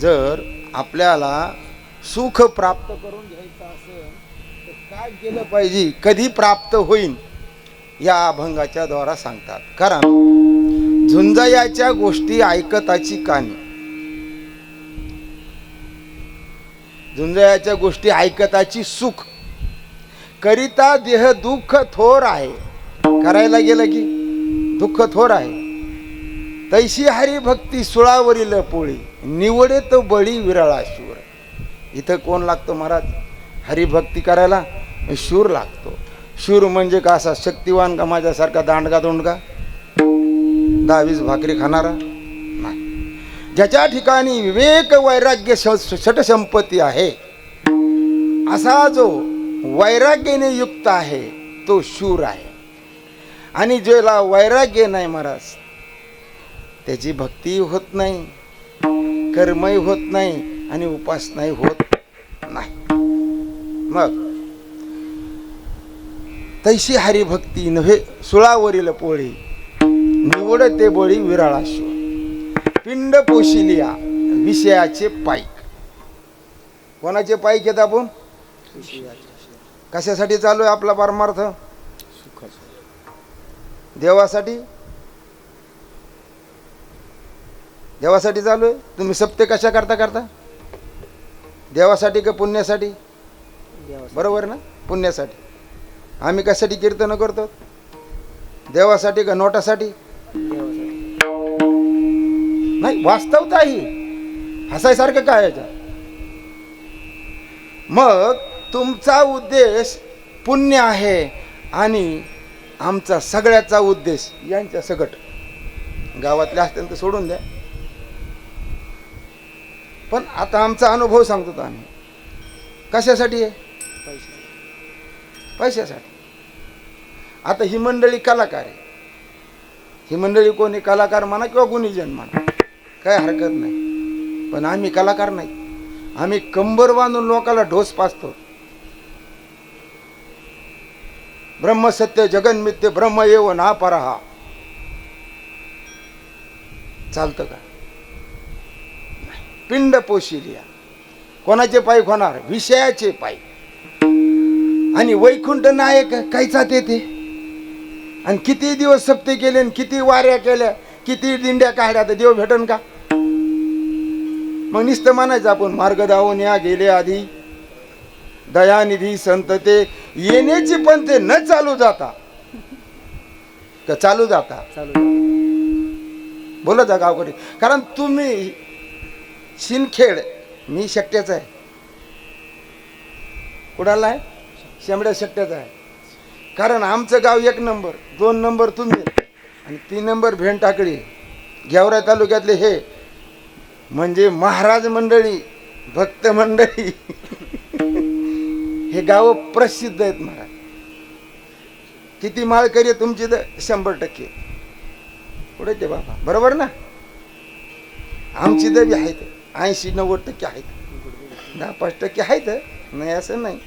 जर आपल्याला सुख प्राप्त करून घ्यायचं असेल तर काय केलं पाहिजे, कधी प्राप्त होईल, या अभंगाच्या द्वारा सांगतात. कारण झुंजयाच्या गोष्टी ऐकताची कानी, झुंजयाच्या गोष्टी ऐकताची सुख, करिता देह दुःख थोर आहे. करायला गेलं की दुःख थोर आहे. तैशी हरिभक्ती सुळावरील पोळी, निवडे तो बळी विरळा शूर. इथं कोण लागतो महाराज? हरिभक्ती करायला शूर लागतो. शूर म्हणजे का असा शक्तिवान का माझ्यासारखा दांडगा दोंडगा 10-20 भाकरी खाणारा नाही. ज्याच्या ठिकाणी विवेक वैराग्य षटसंपत्ती आहे, असा जो वैराग्याने युक्त आहे तो शूर आहे. आणि ज्याला वैराग्य नाही महाराज, त्याची भक्ती होत नाही, कर्मही होत नाही आणि उपासनाही होत नाही. मग तैशी हरिभक्ती नव्हे सुळावरील पोळी, निवडते बळी विराळा शूर. पिंड पोशिलिया विषयाचे पाईक. कोणाचे पाईक येत आपण? कशासाठी चालू आहे आपला परमार्थ? देवासाठी. देवासाठी चालू आहे. तुम्ही सप्ते कशा करता? देवासाठी का पुण्यासाठी? बरोबर ना, पुण्यासाठी. आम्ही कशासाठी कीर्तन करतो? देवासाठी का नोटासाठी? नाही, वास्तवता ही हसायसारखं काय याच्या. मग तुमचा उद्देश पुण्य आहे आणि आमचा सगळ्याचा उद्देश यांच्या सगट. गावातले असतील तर सोडून द्या, पण आता आमचा अनुभव सांगतो. आम्ही कशासाठी आहे? पैशासाठी. आता ही मंडळी कलाकार आहे. ही मंडळी कोणी कलाकार म्हणा किंवा गुणीजन म्हणा, काय हरकत नाही. पण आम्ही कलाकार नाही. आम्ही कंबर बांधून लोकाला ढोस पाचतो. ब्रह्म सत्य जगन मिथ्य ब्रह्म एव ना परहा. चालतं का? पिंड पोशिलिया. कोणाचे पायी होणार? विषयाचे पायी. आणि वैकुंठ नायक कायचा ते. आणि किती दिवस सप्ते केले, किती वाऱ्या केल्या, किती दिंड्या काढल्या, तर देव भेटन का? मग नुसतं म्हणायचं आपण मार्ग धावून या गेले आधी, दयानिधी संत ते येण्याची पण ते न चालू जाता का चालू जाता? बोलत जा गावकरी. कारण तुम्ही शिनखेड, मी शेट्ट्याचा आहे. कुणाला आहे? शेंबड्या शेट्ट्याचा आहे. कारण आमचं गाव 1 नंबर, 2 नंबर तुम्ही आणि 3 नंबर भेंड टाकळी. गेवरा तालुक्यातले हे म्हणजे महाराज मंडळी, भक्त मंडळी हे गाव प्रसिद्ध आहेत महाराज. किती माळकरी आहे तुमची? तर 100% पुढे ते बाबा, बरोबर ना. आमची दबी आहेत 80-90% आहेत, 10-5% आहेत, नाही असं नाही.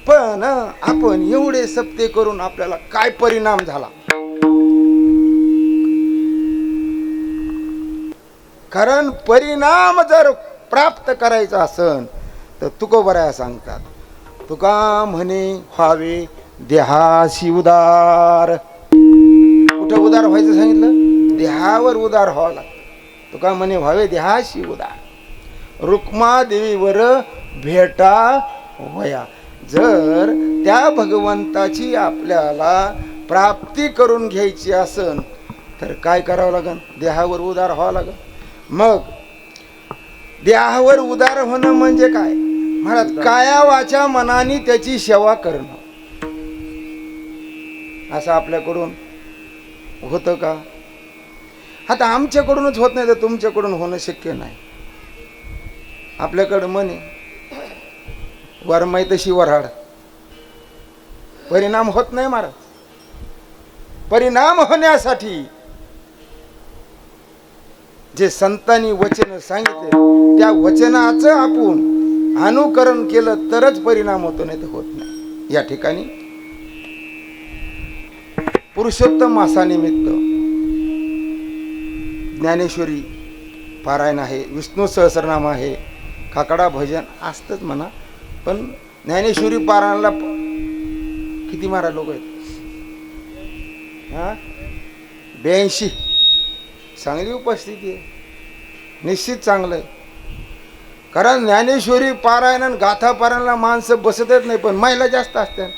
पण आपण एवढे सप्ते करून आपल्याला काय परिणाम झाला? कारण परिणाम जर प्राप्त करायचा असेल तर तुकोबराया सांगतात, तुका म्हणे व्हावे देहाशी उदार. कुठं उदार व्हायचं सांगितलं? देहावर उदार व्हावं लागतं. तुका म्हणे व्हावे देहाशी उदार. रुक्मा देवीवर भेटा वया. जर त्या भगवंताची आपल्याला प्राप्ती करून घ्यायची असेल तर काय करावं लागेल? देहावर उदार व्हावं लागेल. मग देहावर उदार होणं म्हणजे काय महाराज? काया वाचा मनाने त्याची सेवा करणं. असं आपल्याकडून होतं का? आता आमच्याकडूनच होत नाही तर तुमच्याकडून होणं शक्य नाही. आपल्याकडं म्हणे वरमाई तशी वराड. परिणाम होत नाही महाराज. परिणाम होण्यासाठी जे संतांनी वचन सांगितले त्या वचनाचं आपण अनुकरण केलं तरच परिणाम होतो, नाही तर होत नाही. या ठिकाणी पुरुषोत्तम मासानिमित्त ज्ञानेश्वरी पारायण आहे, विष्णू सहस्रनाम आहे, काकडा भजन असतंच म्हणा. पण ज्ञानेश्वरी पारायणाला किती महाराज लोक आहेत? हां, 82. चांगली उपस्थिती आहे, निश्चित चांगलं आहे. कारण ज्ञानेश्वरी पारायण आणि गाथा पारायणाला माणसं बसतच नाही, पण महिला जास्त असतात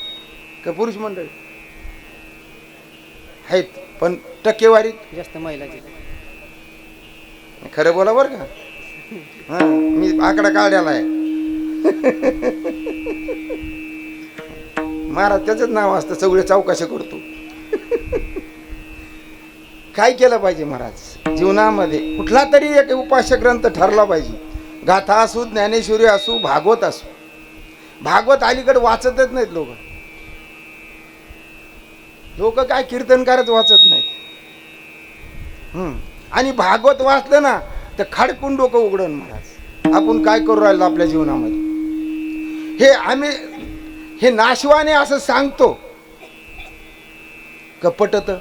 का पुरुष मंडळी आहेत, पण टक्केवारीत जास्त महिलाची. खरं बोला बरं का. हां, मी आकडा काढायला आहे. महाराज त्याचंच नाव असतं, सगळे चौकशा करतो. काय केलं पाहिजे महाराज जीवनामध्ये? कुठला तरी एक उपास्य ग्रंथ ठरला पाहिजे. गाथा असू, ज्ञानेश्वरी असू, भागवत असू. भागवत अलीकडे वाचतच नाहीत लोक. लोक काय कीर्तनकारच वाचत नाहीत. आणि भागवत वाचलं ना तर खाडकून डोकं उघडन महाराज. आपण काय करू राहिलो आपल्या जीवनामध्ये? हे आम्ही हे नाशवाने असं सांगतो कपटत.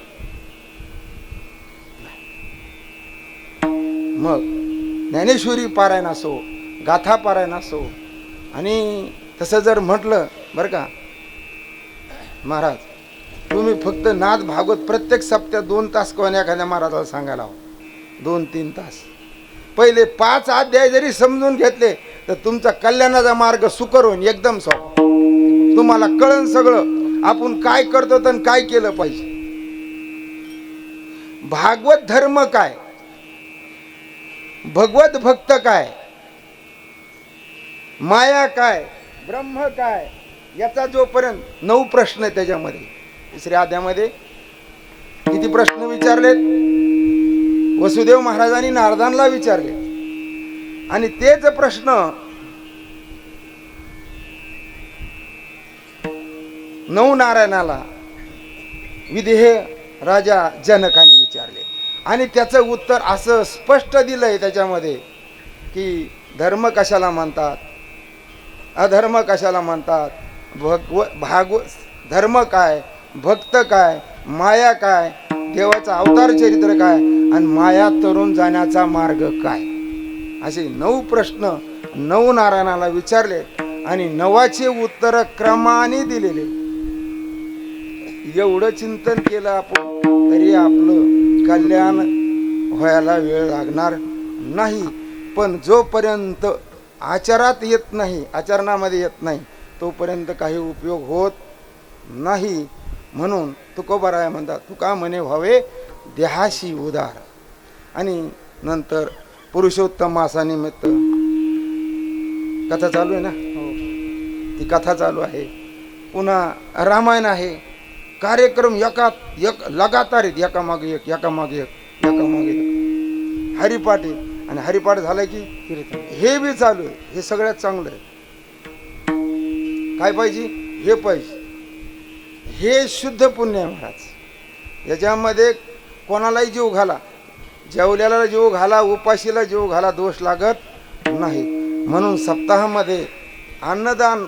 मग ज्ञानेश्वरी पारायण असो, गाथा पारायण असो, आणि तसं जर म्हटलं बरं का महाराज, तुम्ही फक्त नाद भागवत प्रत्येक सप्त्यात 2 तास कोण एखाद्या महाराजाला सांगायला हवं. 2-3 तास. पहिले 5 अध्याय जरी समजून घेतले तर तुमचा कल्याणाचा मार्ग सुकर होईल, एकदम सोपा. तुम्हाला कळन सगळं आपण काय करतो आणि काय केलं पाहिजे. भागवत धर्म काय, भगवत भक्त काय, माया काय, ब्रह्म काय, याचा जोपर्यंत 9 प्रश्न आहे त्याच्यामध्ये. 3ऱ्या अध्यायामध्ये किती प्रश्न विचारलेत? वसुदेव महाराजांनी नारदांना विचारले, आणि तेच प्रश्न 9 नारायणाला विदेह राजा जनकाने विचारले. आणि त्याचं उत्तर असं स्पष्ट दिलंय त्याच्यामध्ये की धर्म कशाला म्हणतात, अधर्म कशाला म्हणतात, धर्म काय, भक्त काय, माया काय, देवाचा अवतार चरित्र काय, आणि माया तरुण जाण्याचा मार्ग काय, असे 9 प्रश्न 9 नारायणाला विचारले. आणि 9चे उत्तर क्रमाने दिलेले. एवढं चिंतन केलं आपण तरी आपलं कल्याण व्हायला वेळ लागणार नाही. पण जोपर्यंत आचारात येत नाही, आचरणामध्ये येत नाही, तोपर्यंत काही उपयोग होत नाही. म्हणून तुकोबाराय म्हणतात, तुका म्हणे व्हावे देहाशी उदार. आणि नंतर पुरुषोत्तम मासानिमित्त कथा चालू आहे ना, ती कथा चालू आहे. पुन्हा रामायण आहे. कार्यक्रम लगातार आहेत, एकामागे एक एकामागे एक एकामागे एक. हरिपाठ आहे, आणि हरिपाठ झालं की हे बी चालू आहे. हे सगळ्यात चांगलं आहे. काय पाहिजे? हे पाहिजे. हे शुद्ध पुण्य आहे महाराज. याच्यामध्ये कोणालाही जीव घाला, जेवल्याला जीव घाला, उपाशीला जीव घाला, दोष लागत नाही. म्हणून सप्ताहामध्ये अन्नदान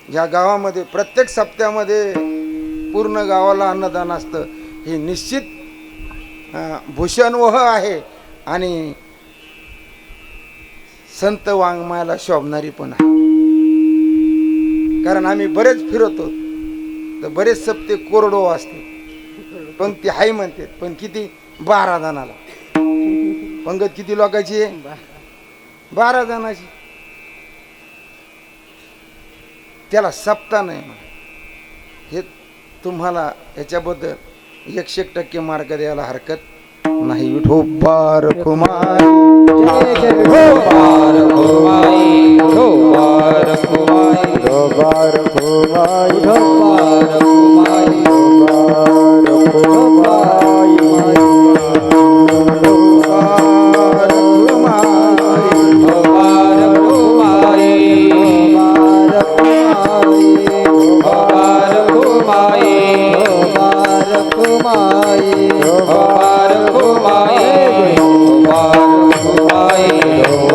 या गावामध्ये प्रत्येक सप्त्यामध्ये पूर्ण गावाला अन्नदान असतं. हे निश्चित भूषणवह आहे आणि संत वाङ्मयाला शोभणारी पण आहे. कारण आम्ही बरेच फिरतो तर बरेच सप्ते कोरडो असते. पंक्ती हाय म्हणते, पण किती? 12 जणाला. पंगत किती लोकांची आहे? 12 जणाची. त्याला सप्ताह नाही म्हणा. हे तुम्हाला याच्याबद्दल 100% मार्ग द्यायला हरकत नाही. विठोबार कुमार विठोबार कुमाई, विठोबार कुमाई, विठोबार कुमार, विठोबार कुमाई, विठोबार कुमाई, Bye.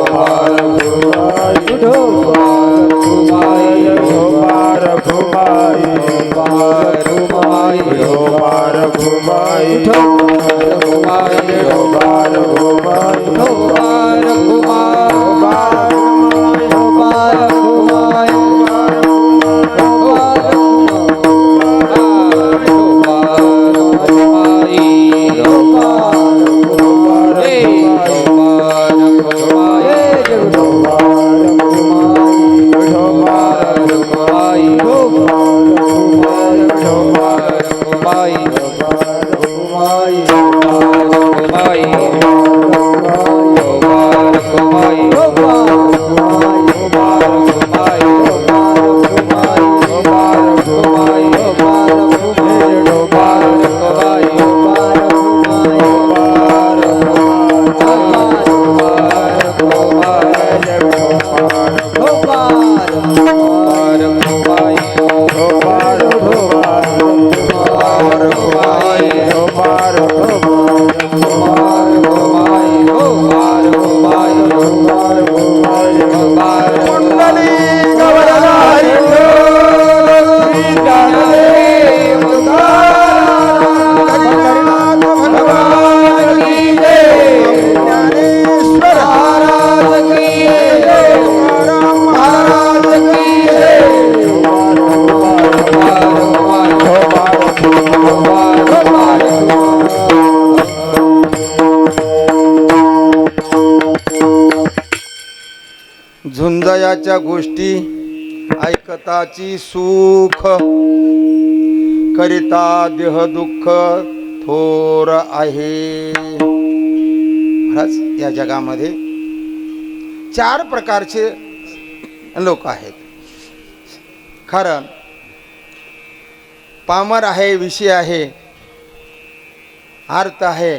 झुंजयाच्या गोष्टी ऐकताची सुख, करिता देह दुःख थोर आहे. महाराज, या जगामध्ये 4 प्रकारचे लोक आहेत. कारण पामर आहे, विषय आहे, अर्थ आहे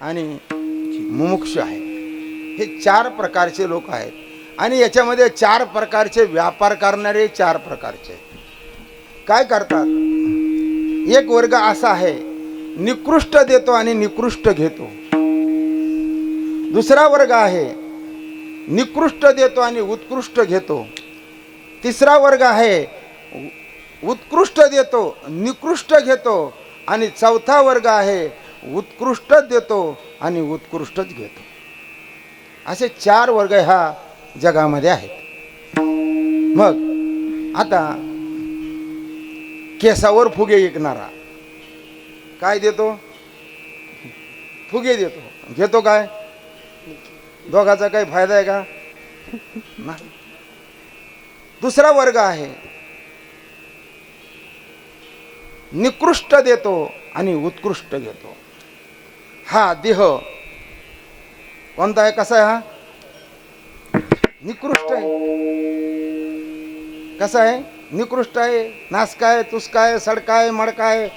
आणि मुमुक्ष आहे. हे 4 प्रकारचे लोक आहेत. आणि याच्यामध्ये 4 प्रकारचे व्यापार करणारे 4 प्रकारचे काय करतात. एक वर्ग असा आहे, निकृष्ट देतो आणि निकृष्ट घेतो. दुसरा वर्ग आहे, निकृष्ट देतो आणि उत्कृष्ट घेतो. तिसरा वर्ग आहे, उत्कृष्ट देतो, निकृष्ट घेतो. आणि चौथा वर्ग आहे, उत्कृष्ट देतो आणि उत्कृष्टच घेतो. असे 4 वर्ग ह्या जगामध्ये आहेत. मग आता केसावर फुगे विकणारा काय देतो? फुगे देतो. घेतो काय? दोघाचा काही फायदा आहे का? नाही. दुसरा वर्ग आहे, निकृष्ट देतो आणि उत्कृष्ट घेतो. हा देह कोणता आहे? कसा आहे? हा निकृष्ट आहे. कसा आहे? निकृष्ट आहे. नासका आहे, तुसका आहे, सडका आहे, मडका आहे.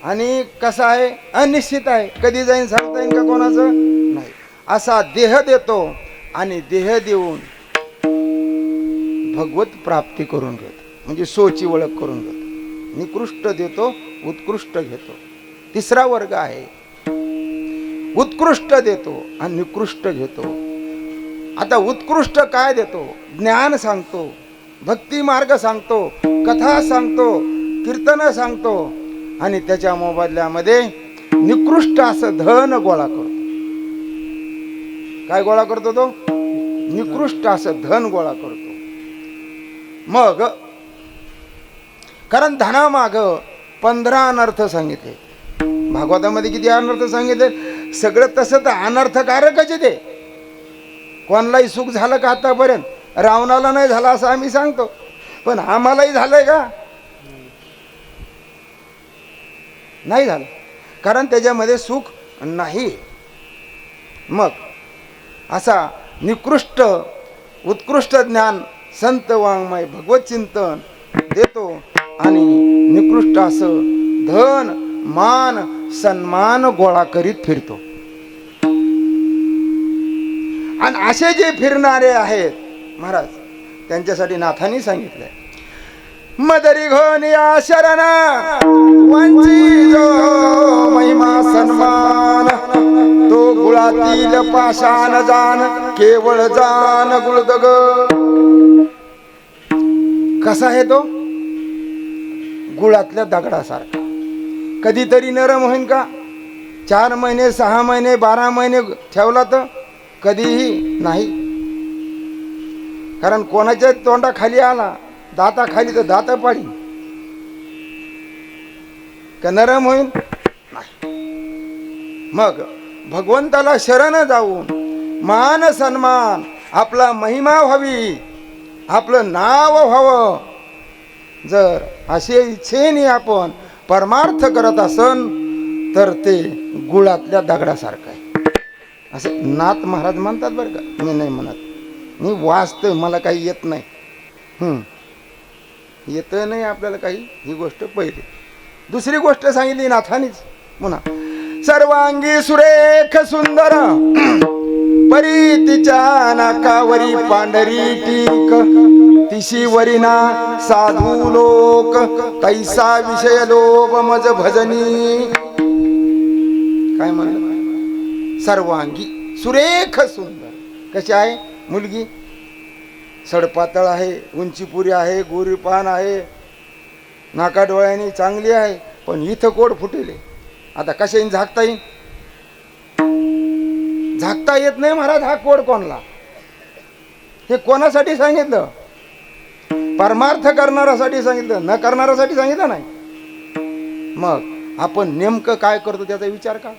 आणि कसा आहे? अनिश्चित आहे. कधी जाईन सांगता येईल का कोणाचं? नाही. असा देह देतो आणि देह देऊन भगवत प्राप्ती करून घेतो, म्हणजे सोची ओळख करून घेतो. निकृष्ट देतो, उत्कृष्ट घेतो. तिसरा वर्ग आहे, उत्कृष्ट देतो आणि निकृष्ट घेतो. आता उत्कृष्ट काय देतो? ज्ञान सांगतो, भक्ती मार्ग सांगतो, कथा सांगतो, कीर्तन सांगतो. आणि त्याच्या मोबदल्यामध्ये निकृष्ट असं धन गोळा करतो. काय गोळा करतो तो? निकृष्ट असं धन गोळा करतो. मग कारण धनामाग 15 अनर्थ सांगितले. भागवतामध्ये किती अनर्थ सांगितले? सगळं तसं तर अनर्थकारकच आहे ते. कोणालाही सुख झालं का आतापर्यंत? रावणाला नाही झालं असं आम्ही सांगतो, पण आम्हालाही झालंय का? नाही झालं, कारण त्याच्यामध्ये सुख नाही. मग असा निकृष्ट उत्कृष्ट ज्ञान, संत वाङ्मय, भगवत चिंतन देतो आणि निकृष्ट असं धन मान सन्मान गोळा करीत फिरतो. आणि असे जे फिरणारे आहेत महाराज, त्यांच्यासाठी नाथांनी सांगितलंय, मदरी घोनिया शरणा वंची जो महिमा सन्मान, तो गुळातील पाषाण जाण केवळ जाण गुळदग. कसा आहे तो? गुळातल्या दगडासारखा. कधीतरी नरम होईन का? 4 महिने 6 महिने 12 महिने ठेवला तर कधीही नाही. कारण कोणाच्या तोंडाखाली आला, दाताखाली तर दात पाडी का नरम होईल? नाही. मग भगवंताला शरण जाऊन मान सन्मान, आपला महिमा व्हावी, आपलं नाव व्हावं. जर असे इच्छेने आपण परमार्थ करत असन तर ते गुळातल्या दगडासारखं आहे. असं नाथ महाराज म्हणतात बरं का, मी नाही म्हणत. मी वाचतोय, मला काही येत नाही. येतं नाही आपल्याला काही, ही गोष्ट पहिली. दुसरी गोष्ट सांगितली नाथानीच पुन्हा. सर्वांगी सुरेख सुंदर परी तिच्या नाकावरी पांढरी टीक, तिशी वरिना साधू लोक तैसा विषय लोभ मज भजनी. काय म्हणलं? सर्वांगी सुरेख सुंदर. कशी आहे मुलगी? सडपातळ आहे, उंचीपुरी आहे, गोरीपान आहे, नाका डोळ्याने चांगली आहे, पण इथं कोड फुटेले. आता कशाने झाकता येईल? झाकता येत नाही महाराज. हा कोड कोणला? हे कोणासाठी सांगितलं? परमार्थ करणाऱ्यासाठी सांगितलं, न करणाऱ्यासाठी सांगितलं नाही. मग आपण नेमकं काय करतो त्याचा विचार का?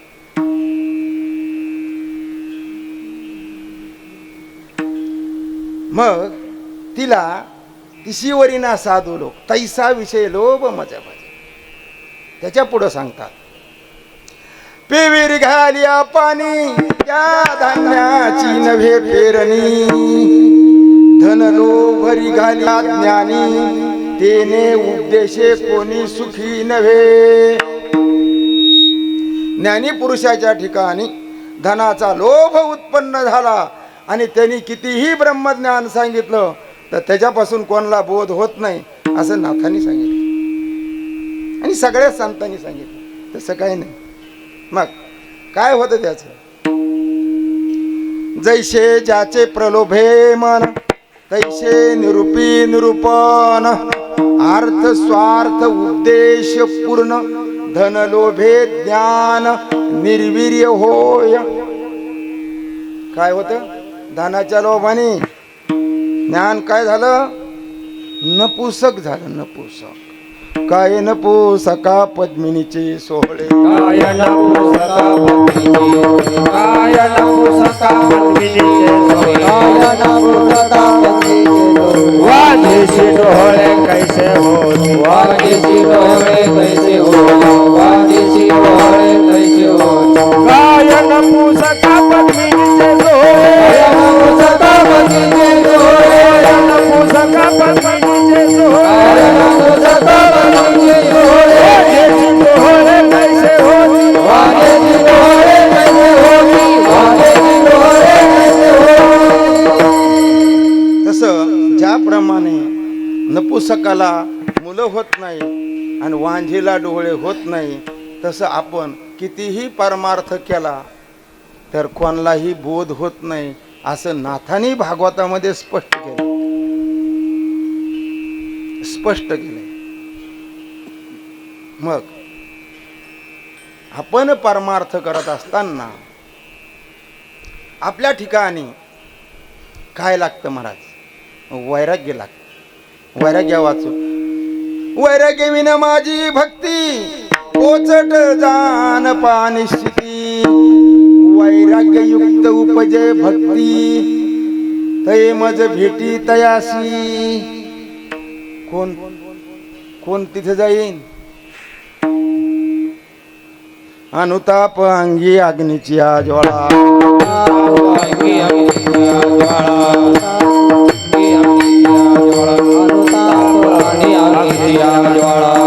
मग तिला तिशीवरीना साधू लोक तैसा विषय लोभ मजा मजा. त्याच्या पुढं सांगतात, पेवीर घालिया पाणी त्या धान्याची नव्हे पेरणी, धन लोभरी घालिया ज्ञानी तेने उपदेशे कोणी सुखी नव्हे. ज्ञानी पुरुषाच्या ठिकाणी धनाचा लोभ उत्पन्न झाला आणि त्यांनी कितीही ब्रह्मज्ञान सांगितलं तर त्याच्यापासून कोणाला बोध होत नाही, असं नाथांनी सांगितलं आणि सगळ्याच संतांनी सांगितलं. तसं काही नाही. मग काय होतं त्याचं? जैसे ज्याचे प्रलोभे मन तैसे निरूपी निरूपण, अर्थ स्वार्थ उद्देश पूर्ण, धन लोभे ज्ञान निर्वीर्य होय. काय होतं? धनाच्या लोभाने ज्ञान काय झालं? नपुसक झालं. नपुसक. काय नपुसका पद्मिनीचे सोहळे, काय नपुसका पद्मिनीचे, काय नपुसका पद्मिनीचे सोहळे, काय नपुसका पद्मिनीचे वाजेशी डोळे कैसे होत, वाजेशी डोळे कैसे होत, वाजेशी डोळे कैसे होत. काय नपुसका पद्मिनीचे सोहळे, काय नपुसका पद्मिनीचे सोहळे, काय नपुसका पद्मिनीचे सोहळे, काय नपुसका पद्मिनीचे सोहळे, वाजेशी डोळे कैसे होत, वाजेशी डोळे कैसे होत, वाजेशी डोळे कैसे होत. तसं ज्याप्रमाणे नपुसकाला मुलं होत नाही आणि वांझीला डोळे होत नाही, तसं आपण कितीही परमार्थ केला तर कोणालाही बोध होत नाही, असं नाथांनी भागवतामध्ये स्पष्ट केलं. स्पष्ट केलंय. मग आपण परमार्थ करत असताना आपल्या ठिकाणी काय लागतं महाराज? वैराग्य लागतं. वैराग्य वाचू. वैराग्य विन माझी भक्ती पोचट जान पानिश्चिती, वैराग्य युक्त उपजे भक्ती तय मज भेटी तयासी. कोण कोण तिथे जाईन? अनुताप अंगी अग्नीची ज्वाळा,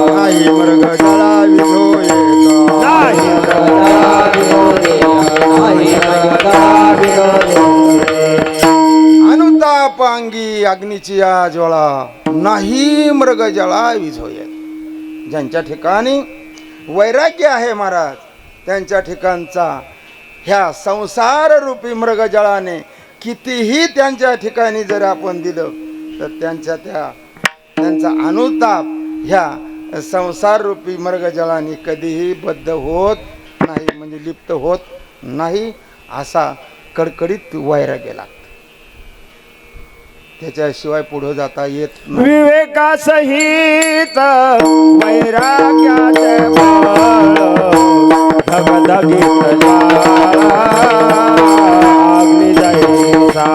नाही मृग जळा विधोये, अनुताप अंगी अग्नीची ज्वाळा, नाही मृग जळा विझोये. ज्यांच्या ठिकाणी वैराग्य आहे महाराज, त्यांच्या ठिकाणचा ह्या संसार रूपी मृगजळाने कितीही त्यांच्या ठिकाणी जर आपण दिलं तर त्यांचा अनुताप ह्या संसार रूपी मृगजळाने कधीही बद्ध होत नाही, म्हणजे लिप्त होत नाही. असा कडकडीत वैराग्य लागतं. त्याच्याशिवाय पुढे जाता येत नाही. विवेकासहित वैराग्याचे धगधगीत अग्नी जायसा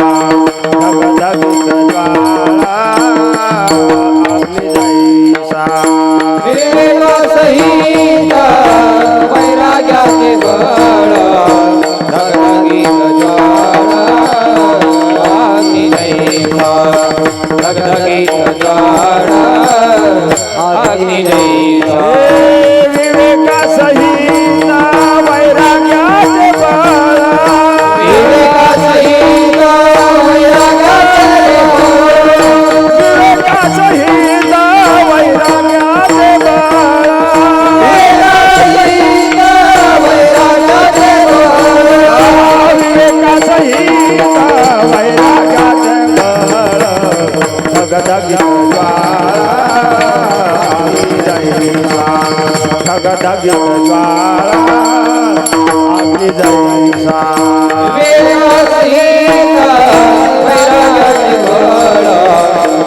धगधगीत ज्वाळा अग्नी जायसा विवेकासहित वैराग्याचे बळ धगधगीत ज्वाळा अग्नी जैसा धगधगीत ज्वाळा अग्नी जैसा विवेकासहित वैराग्याचे बळ विवेकासहित वैराग्याचे विवेकासहित वैराग्याचे बळ विवेकासहित वैराग्याचे बळ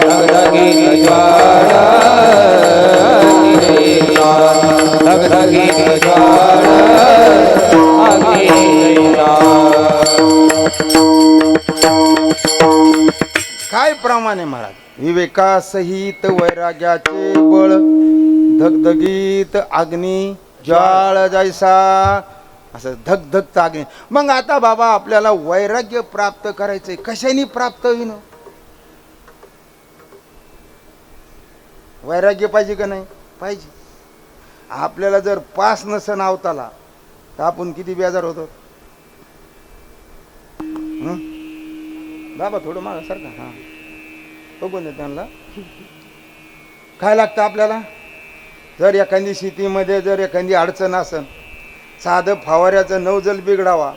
धगधगीत ज्वाळा अग्नी जैसा धगधगीत ज्वाळा अग्नी जैसा काय प्रमाण आहे महाराज? विवेकासहित वैराग्याचे बळ धगधगीत अग्नी ज्वाळ जैसा, असं धगधगचा अग्नी. मग आता बाबा आपल्याला वैराग्य प्राप्त करायचंय, कशाने प्राप्त होईन? वैराग्य पाहिजे का नाही? पाहिजे. आपल्याला जर पास नसन आवताला तर आपण किती बेजार होतो. बाबा थोडं मागं सारखं हां बघून दे त्यांना. काय लागतं आपल्याला? जर एखादी शेतीमध्ये जर एखादी अडचण असन, साधं फवाऱ्याचं नवजल बिघडावा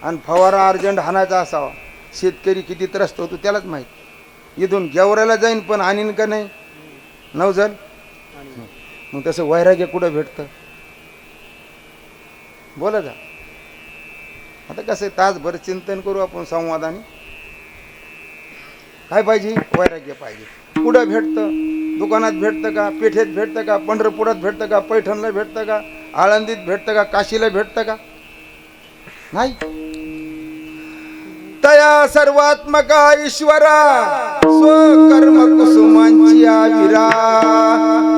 आणि फवारा अर्जंट हाणायचा असावा, शेतकरी किती त्रस्त होतो त्यालाच माहीत. इथून गेवरायला जाईन पण आणीन का नाही नवजल? मग तसं वैराग्य कुठं भेटतं? बोला जा. आता कसं तासभर चिंतन करू आपण संवादाने. काय पाहिजे? वैराग्य पाहिजे. कुठं भेटतं? दुकानात भेटतं का? पेठेत भेटतं का? पंढरपुरात भेटतं का? पैठणला भेटतं का? आळंदीत भेटतं का? काशीला भेटतं का? नाही. तया सर्वात्मका ईश्वरा स्वकर्म कुसुमांची आविरा,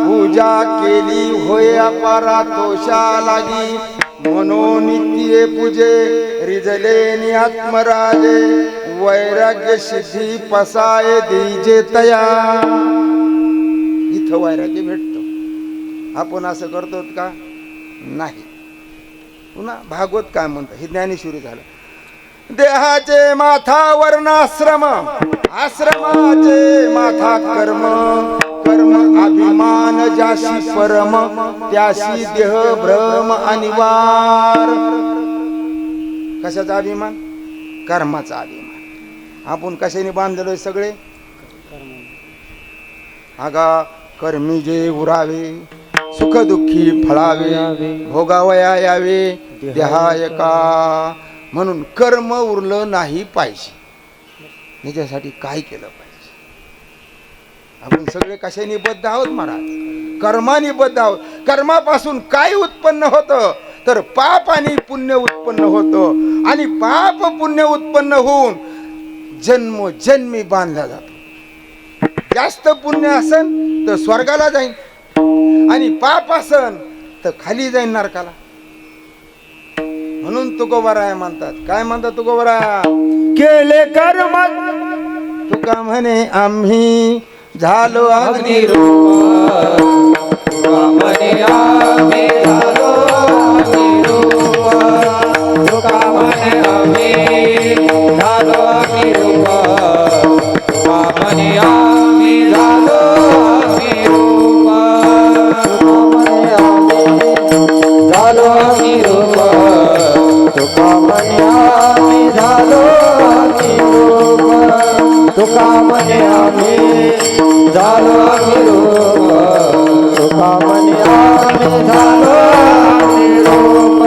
पूजा केली होय अपारा तोषा लागी, मनोनित्ये पूजे रिजलेनी आत्मराजे, वैराग्य सिद्धी पसाय दीजे तया. इथं वैराग्य भेटतो. आपण असं करतो का? नाही. पुन्हा भागवत काय म्हणतं? हे ज्ञानेश्वरी झालं. देहाचे माथा वर्णाश्रम, आश्रमाचे माथा कर्म, कर्म अभिमान जाशी परम, त्याशी देह भ्रम अनिवार. कशाचा अभिमान? कर्माचा अभिमान. आपण कशाने बांधलेलो सगळे? आगा कर्मी जे उरावे, सुख दुःखी फळावे, भोगावया यावे देहायका. म्हणून कर्म उरलं नाही पाहिजे. याच्यासाठी काय केलं पाहिजे? आपण सगळे कशाने बद्ध आहोत महाराज? कर्माने बद्ध आहोत. कर्मापासून काय उत्पन्न होतं? तर पाप आणि पुण्य उत्पन्न होतं. आणि पाप पुण्य उत्पन्न होऊन जन्मोजन्मी बांधला जातो. जास्त पुण्य असन तर स्वर्गाला जाईन, आणि पाप असन तर खाली जाईन नरकाला. म्हणून तुकोबाराय म्हणतात. काय म्हणतात तुकोबाराय? केले कर्म तुका म्हणे आम्ही झालो अग्निरूप, म्हणे आम्ही झालो अग्निरूप, तुका म्हणे आम्ही झालो अग्निरूप, तुका म्हणे आम्ही झालो अग्निरूप, झालो अग्निरूप, तुका म्हणे आम्ही झालो अग्निरूप, तुका म्हणे आम्ही झालो अग्निरूप, तुका म्हणे आम्ही झालो अग्निरूप.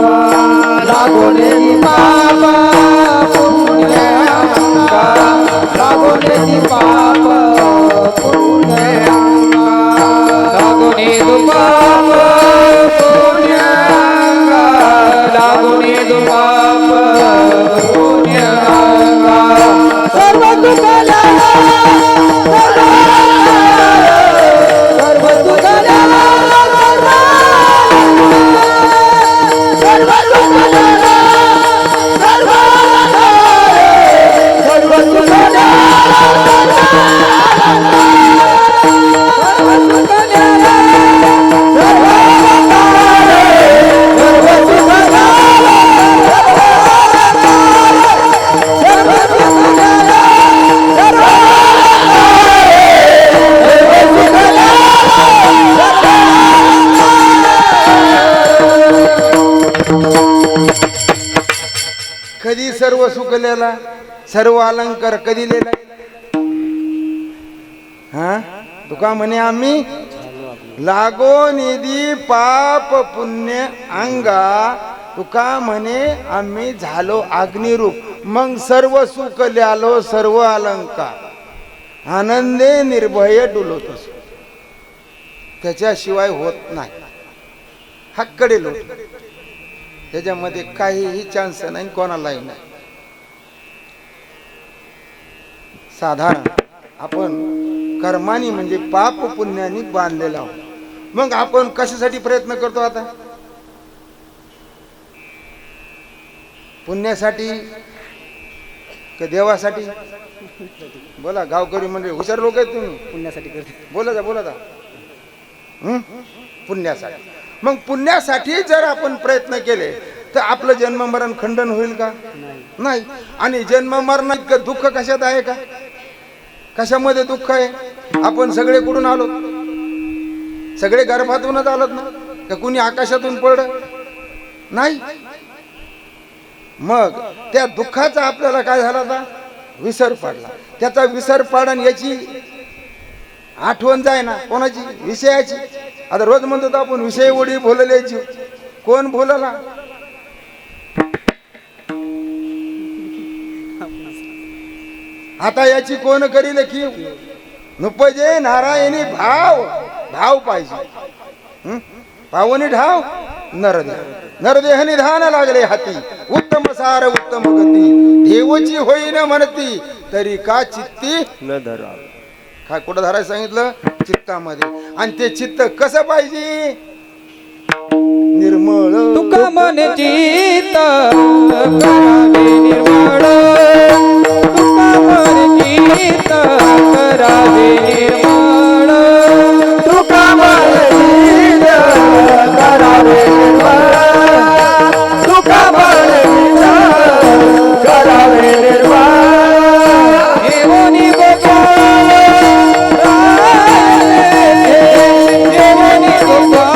लागोले पाप पुण्यांगा, लागोले पाप पुण्यांगा, लागोले पाप पुण्यांगा, लागोले पाप पुण्यांगा, सर्व सुख लिहिला, सर्व अलंकार कधी लिहिला? हा तुका म्हणे आम्ही लागो निधी पाप पुण्य अंगा, तुका म्हणे आम्ही झालो अग्निरूप. मग सर्व सुख लिहालो, सर्व अलंकार आनंदे निर्भय डुलत असो, त्याच्याशिवाय होत नाही. हक्कडे लोट, त्याच्यामध्ये काहीही चान्स नाही, कोणालाही नाही. साधारण आपण कर्मानी म्हणजे पाप पुण्यानी बांधलेला आहोत. मग आपण कशासाठी प्रयत्न करतो आता? पुण्यासाठी का देवासाठी? बोला, गावकरी म्हणजे हुशार लोक आहेत तुम्ही. पुण्यासाठी करते. बोला जा. पुण्यासाठी. मग पुण्यासाठी जर आपण प्रयत्न केले तर आपलं जन्म मरण खंडन होईल का? नाही. आणि जन्म मरण इतकं दुःख कशात आहे का? कशामध्ये दुःख आहे? आपण सगळे कुठून आलो? सगळे गर्भातूनच आलोत ना? का कुणी आकाशातून पडलं? नाही. मग त्या दुःखाचा आपल्याला काय झाला आता? विसर पडला. त्याचा विसर पाडन याची आठवण जाय ना कोणाची? विषयाची. आता रोज म्हणतो आपण विषय ओढी बोलल्याची. कोण बोलला? आता याची कोण करील की? नुपजे नारायणी भाव पाहिजे. पावनी ढाव नरदेह निधान लागले हाती, उत्तम सार उत्तम गती, देवची होईन म्हणती तरी का चित्ती न धरा. काय कुठं धरायला सांगितलं? चित्तामध्ये. आणि ते चित्त कसं पाहिजे? निर्मळ. तुका मन चित्त करावे निर्मळ, तुका मन चित्त करावे निर्मळ, तुका मन चित्त करावे निर्मळ, तुका मन चित्त करावे निर्मळ. देवनी गोपाळ देवनी गोपाळ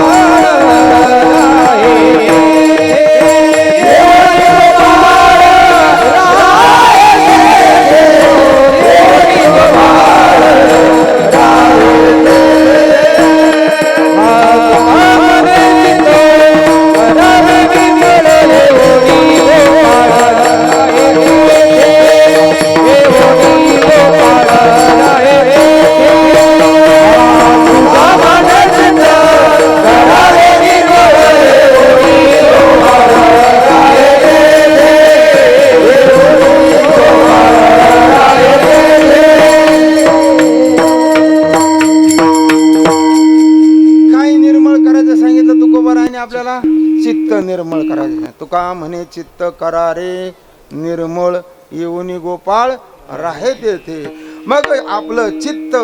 आपल्याला चित्त निर्मळ करायचं आहे. तुका म्हणे चित्त करा रे निर्मळ, येऊनी गोपाळ राहे तेथे. मग आपलं चित्त,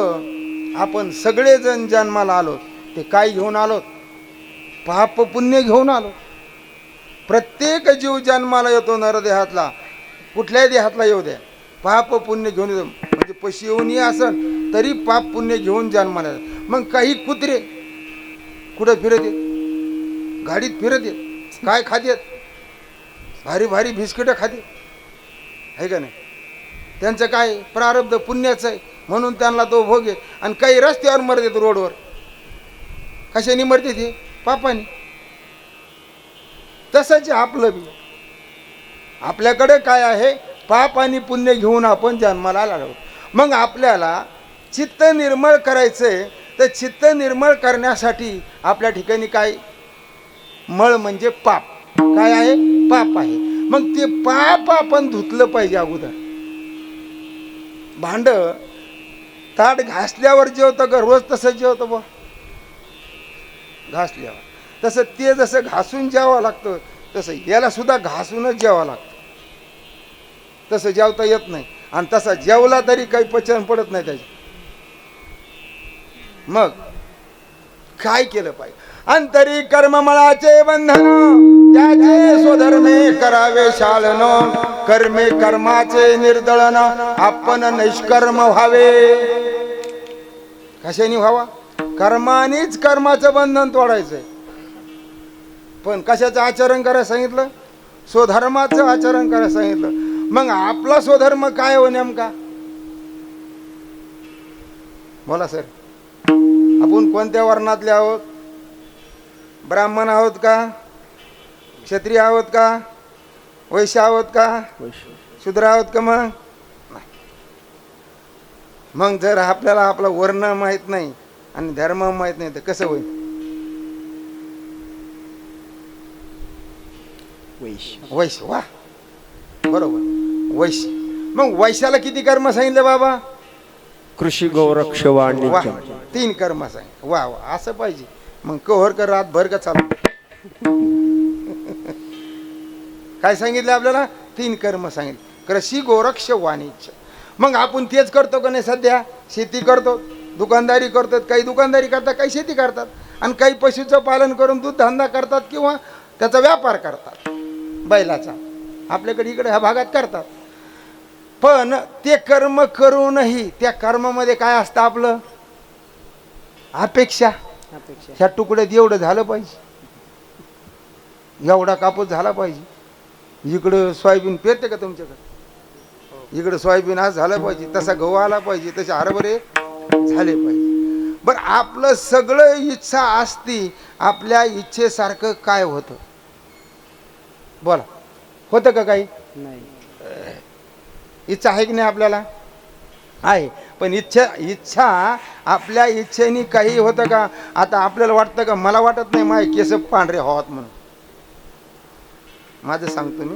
आपण सगळेजण जन्माला आलो ते काय घेऊन आलो? पाप पुण्य घेऊन आलो. प्रत्येक जीव जन्माला येतो नरदेहातला, कुठल्याही देहातला येऊ द्या, पाप पुण्य घेऊन येतो. म्हणजे पशी येऊन असन तरी पाप पुण्य घेऊन जन्माला येतात. मग काही कुत्रे कुठं फिरत येत? गाडीत फिरत येत. काय खातेत? भारी भारी बिस्किटं खाते, आहे का नाही? त्यांचं काय प्रारब्ध पुण्याचं आहे म्हणून त्यांना तो भोग आहे. आणि काही रस्त्यावर मरतात, रोडवर. कशाने मरते ते? पापाने. तसंच आपलं बी. आपल्याकडे काय आहे? पाप आणि पुण्य घेऊन आपण जन्माला आलो. मग आपल्याला चित्त निर्मळ करायचंय, तर चित्त निर्मळ करण्यासाठी आपल्या ठिकाणी काय? मळ म्हणजे पाप. काय आहे? पाप आहे. मग ते पाप आपण धुतलं पाहिजे अगोदर. भांड ताट घासल्यावर जेवतं का रोज तसं जेवतं बा? घासल्यावर. तसं ते जसं घासून जेवावं लागतं तसं याला सुद्धा घासूनच जेवावं लागतं. तसं जेवता येत नाही. आणि तसा जेवला तरी काही पचन पडत नाही त्याचे. मग काय केलं पाहिजे? अंतरी कर्ममळाचे बंधन, त्याचे स्वधर्मे करावे शालन, कर्मे कर्माचे निर्दळन, आपण निष्कर्म व्हावे. कशाने व्हावा? कर्मानेच कर्माचं बंधन तोडायचंय. पण कशाचं आचरण करायला सांगितलं? स्वधर्माचं आचरण करायला सांगितलं. मग आपला स्वधर्म काय हो नेमका? बोला सर, आपण कोणत्या वर्णातले आहोत? ब्राह्मण आहोत का? क्षत्रिय आहोत का? वैश्य आहोत का? शूद्र आहोत का? मग नाही. मग जर आपल्याला आपला वर्ण माहित नाही आणि धर्म माहित नाही तर कसं होईल? वैश्य. वा, बरोबर, वैश्य. मग वैश्याला किती कर्म सांगितले बाबा? कृषी गौरक्ष वा, वाणिज्य 3 कर्म सांगितले. वा वा, असं पाहिजे. मग कव्हर कर रातभर का चालू. काय सांगितलं आपल्याला? 3 कर्म सांगितले. कृषी गोरक्ष वाणिज्य. मग आपण तेच करतो का नाही? सध्या शेती करतो, दुकानदारी करतात. काही दुकानदारी करतात, काही शेती करतात, आणि काही पशुचं पालन करून दूध धंदा करतात किंवा त्याचा व्यापार करतात बैलाचा. आपल्याकडे इकडे ह्या भागात करतात. पण ते कर्म करूनही त्या कर्मामध्ये काय असतं आपलं? अपेक्षा. ह्या तुकड्यात एवढं झालं पाहिजे, एवढा कापूस झाला पाहिजे. इकडं सोयाबीन पेरते का तुमच्याकडे? इकडं सोयाबीन आज झालं पाहिजे, तसा गहू आला पाहिजे, तसे हरभरे झाले पाहिजे. बरं, आपलं सगळं इच्छा असती, आपल्या इच्छेसारखं काय होतं? बोला, होतं का काही? इच्छा आहे की नाही आपल्याला? आहे. पण इच्छा आपल्या इच्छेने काही होतं का? आता आपल्याला वाटतं का? मला वाटत नाही माझे केस पांढरे व्हावत म्हणून. माझं सांगतो मी,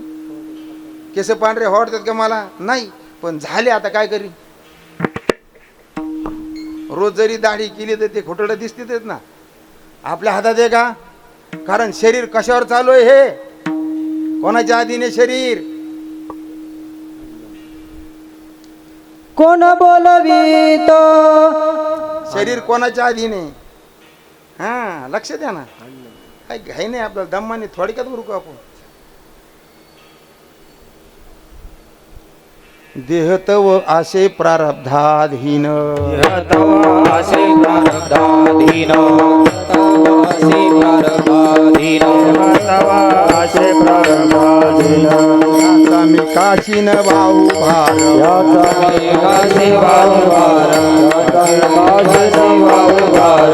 केस पांढरे वाटतात का मला? नाही. पण झाले, आता काय करी? रोज जरी दाढी केली तर ते खोटडं दिसतेच ना. आपल्या हातात आहे का? कारण शरीर कशावर चालू आहे? हे कोणाच्या अधीने शरीर? कोण बोलवीत शरीर कोणाच्या अधीने? हा, लक्ष द्या ना. काही घाई नाही आपल्याला, दम्माने थोडक्यात उरकू आपण. देह तव आशे प्रारब्धाधीन, तव आसे प्रारब्धाधीन, तव आसे प्रारब्धाधीन, तव आशे प्रारब्धाधीन. याचा मी काशीन भाऊ भार, याचा एकासे वाहुवार, एकासे वाहुवार.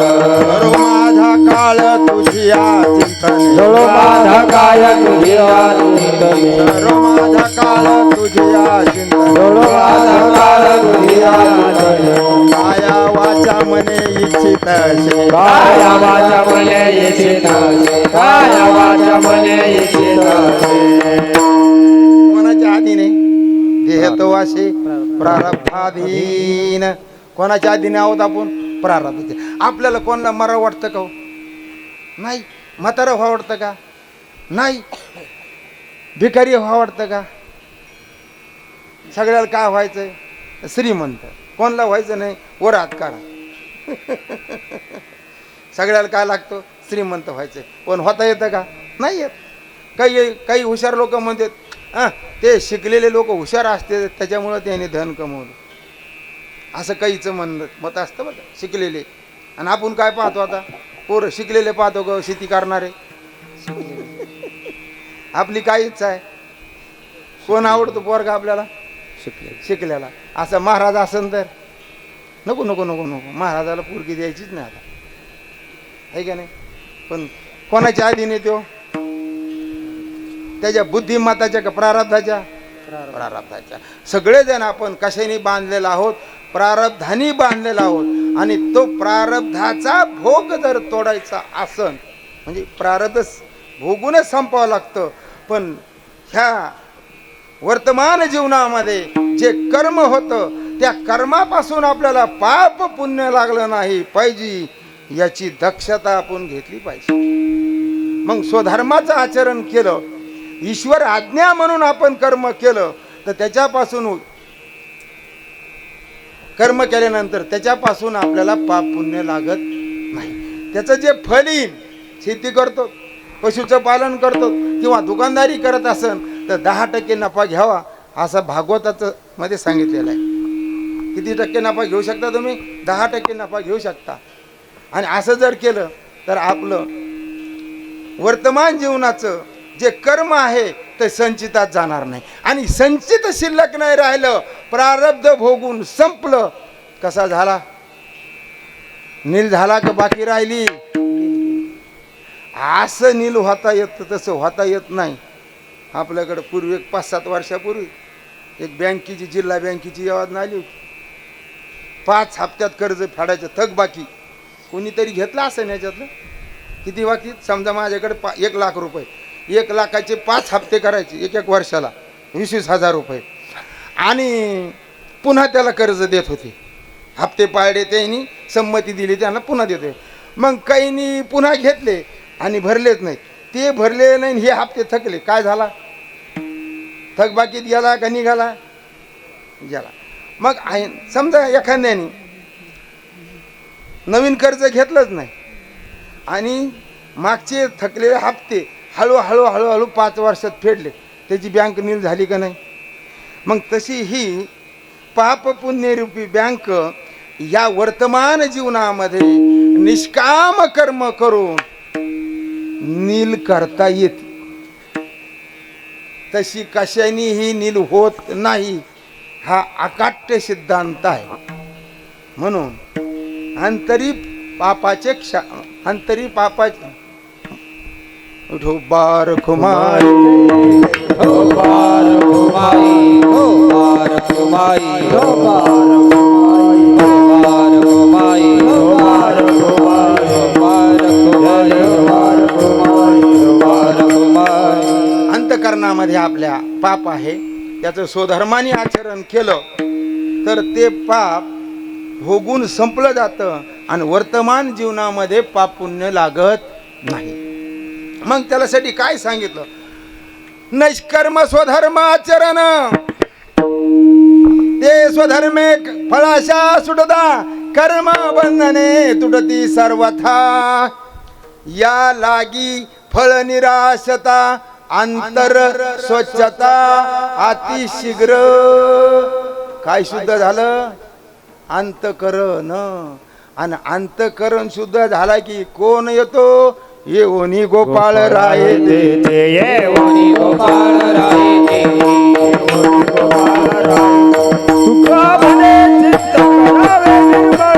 करो माझा काळ तुझिया चिंतन, जळो माझा काय तुझिया चिंतने, करो माझा काळ तुझिया चिंतन, जळो माझा काळ तुझिया चिंतने. काया वाचा मने इच्छित असे, काया वाचा मने इच्छित असे, काया वाचा मने इच्छित असे. कोणाच्या अधीने? देह तो असे प्रारब्धाधीन. कोणाच्या अधीने आहोत आपण? प्रारब्ध. आपल्याला कोणाला मरा वाटतं का? नाही. म्हातारं व्हा वाटतं का? नाही. भिकारी व्हा वाटतं का? सगळ्याला काय व्हायचंय? श्रीमंत. कोणाला व्हायचं नाही? वर हात काढा. सगळ्याला काय लागतं? श्रीमंत व्हायचं. पण होता येतं का? नाही येत. काही हुशार लोक म्हणतात ते शिकलेले लोक हुशार असते त्याच्यामुळं त्याने धन कमवलं, असं काहीचं मत असतं बघा, शिकलेले. आणि आपण काय पाहतो आता? पोरं शिकलेले पाहतो का शेती करणारे? आपली काय इच्छा आहे? कोण आवडतो पोरगा आपल्याला? शिकलेला. असं महाराज असन तर नको नको नको नको, महाराजाला पोरगी द्यायचीच नाही आता, आहे का नाही? पण कोणाच्या अधीने तो? त्याच्या बुद्धिमत्ताच्या का प्रारब्धाच्या? प्रारब्धाच्या. सगळेजण आपण कशाने बांधलेला आहोत? प्रारब्धानी बांधलेला आहोत. आणि तो प्रारब्धाचा भोग जर तोडायचा असन, म्हणजे प्रारब्ध भोगूनच संपावं लागतं. पण ह्या वर्तमान जीवनामध्ये जे कर्म होतं त्या कर्मापासून आपल्याला पाप पुण्य लागलं नाही पाहिजे, याची दक्षता आपण घेतली पाहिजे. मग स्वधर्माचं आचरण केलं, ईश्वर आज्ञा म्हणून आपण कर्म केलं, तर त्याच्यापासून कर्म केल्यानंतर त्याच्यापासून आपल्याला पाप पुण्य लागत नाही. त्याचं जे फळ येईल, शेती करतो, पशुचं पालन करतो किंवा दुकानदारी करत असन तर 10% नफा घ्यावा, असं भागवताचं मध्ये सांगितलेलं आहे. किती टक्के नफा घेऊ शकता तुम्ही? 10% नफा घेऊ शकता. आणि असं जर केलं तर आपलं वर्तमान जीवनाचं जे कर्म आहे तर संचितात जाणार नाही. आणि संचित शिल्लक नाही राहिलं, प्रारब्ध भोगून संपलं. कसा झाला? नील झाला का बाकी राहिली? असं नील होता येतं, तसं होता येत नाही. आपल्याकडे पूर्वी 5-7 वर्षापूर्वी एक बँकेची, जिल्हा बँकेची योजना आली होती. 5 हप्त्यात कर्ज फेडायचं थकबाकी. कोणीतरी घेतलं असेल याच्यातलं. किती बाकी? समजा माझ्याकडे 1 लाख रुपये, 1 लाखाचे 5 हप्ते करायचे, एक वर्षाला 20,000 रुपये. आणि पुन्हा त्याला कर्ज देत होते. हप्ते पाळले, त्यांनी संमती दिली, त्यांना पुन्हा देते. मग काहींनी पुन्हा घेतले आणि भरलेच नाहीत. ते भरले नाही, हे हप्ते थकले. काय झाला? थकबाकीत गेला का निघाला? गेला. मग समजा एखाद्याने नवीन कर्ज घेतलंच नाही आणि मागचे थकलेले हप्ते हळूहळू हळूहळू 5 वर्षात फेडले, त्याची बँक नील झाली का नाही? मग तशी ही पाप पुण्यरूपी बँक या वर्तमान जीवनामध्ये निष्काम कर्म करून नील करता येते. तशी कशानेही नील होत नाही, हा अकाट्य सिद्धांत आहे. म्हणून अंतरी पापाचे अंतरी पापाचे उठो बार कुमारी, हो बार कुमारी, हो बार कुमारी, हो बार कुमारी, हो बार कुमारी, हो बार कुमारी, हो बार कुमारी, हो बार कुमारी, हो बार कुमारी. अंतकरणामध्ये आपल्या पाप आहे, त्याचं स्वधर्माने आचरण केलं तर ते पाप भोगून संपलं जातं आणि वर्तमान जीवनामध्ये पाप पुण्य लागत नाही. मग त्यासाठी काय सांगितलं? नैष्कर्म स्वधर्म आचरण, ते स्वधर्मे फळाशा सुटता, कर्म बंधने तुटती सर्वथा. या लागी फळ निराशता, अंतर स्वच्छता अतिशीघ्र. काय शुद्ध झालं? अंतकरण. आणि अंतकरण शुद्ध झाला की कोण येतो? येऊनी गोपाळ राय ते येऊनी गोपाळ राय ते, येऊनी गोपाळ राय. तुका म्हणे चित्त करावे निर्मळ,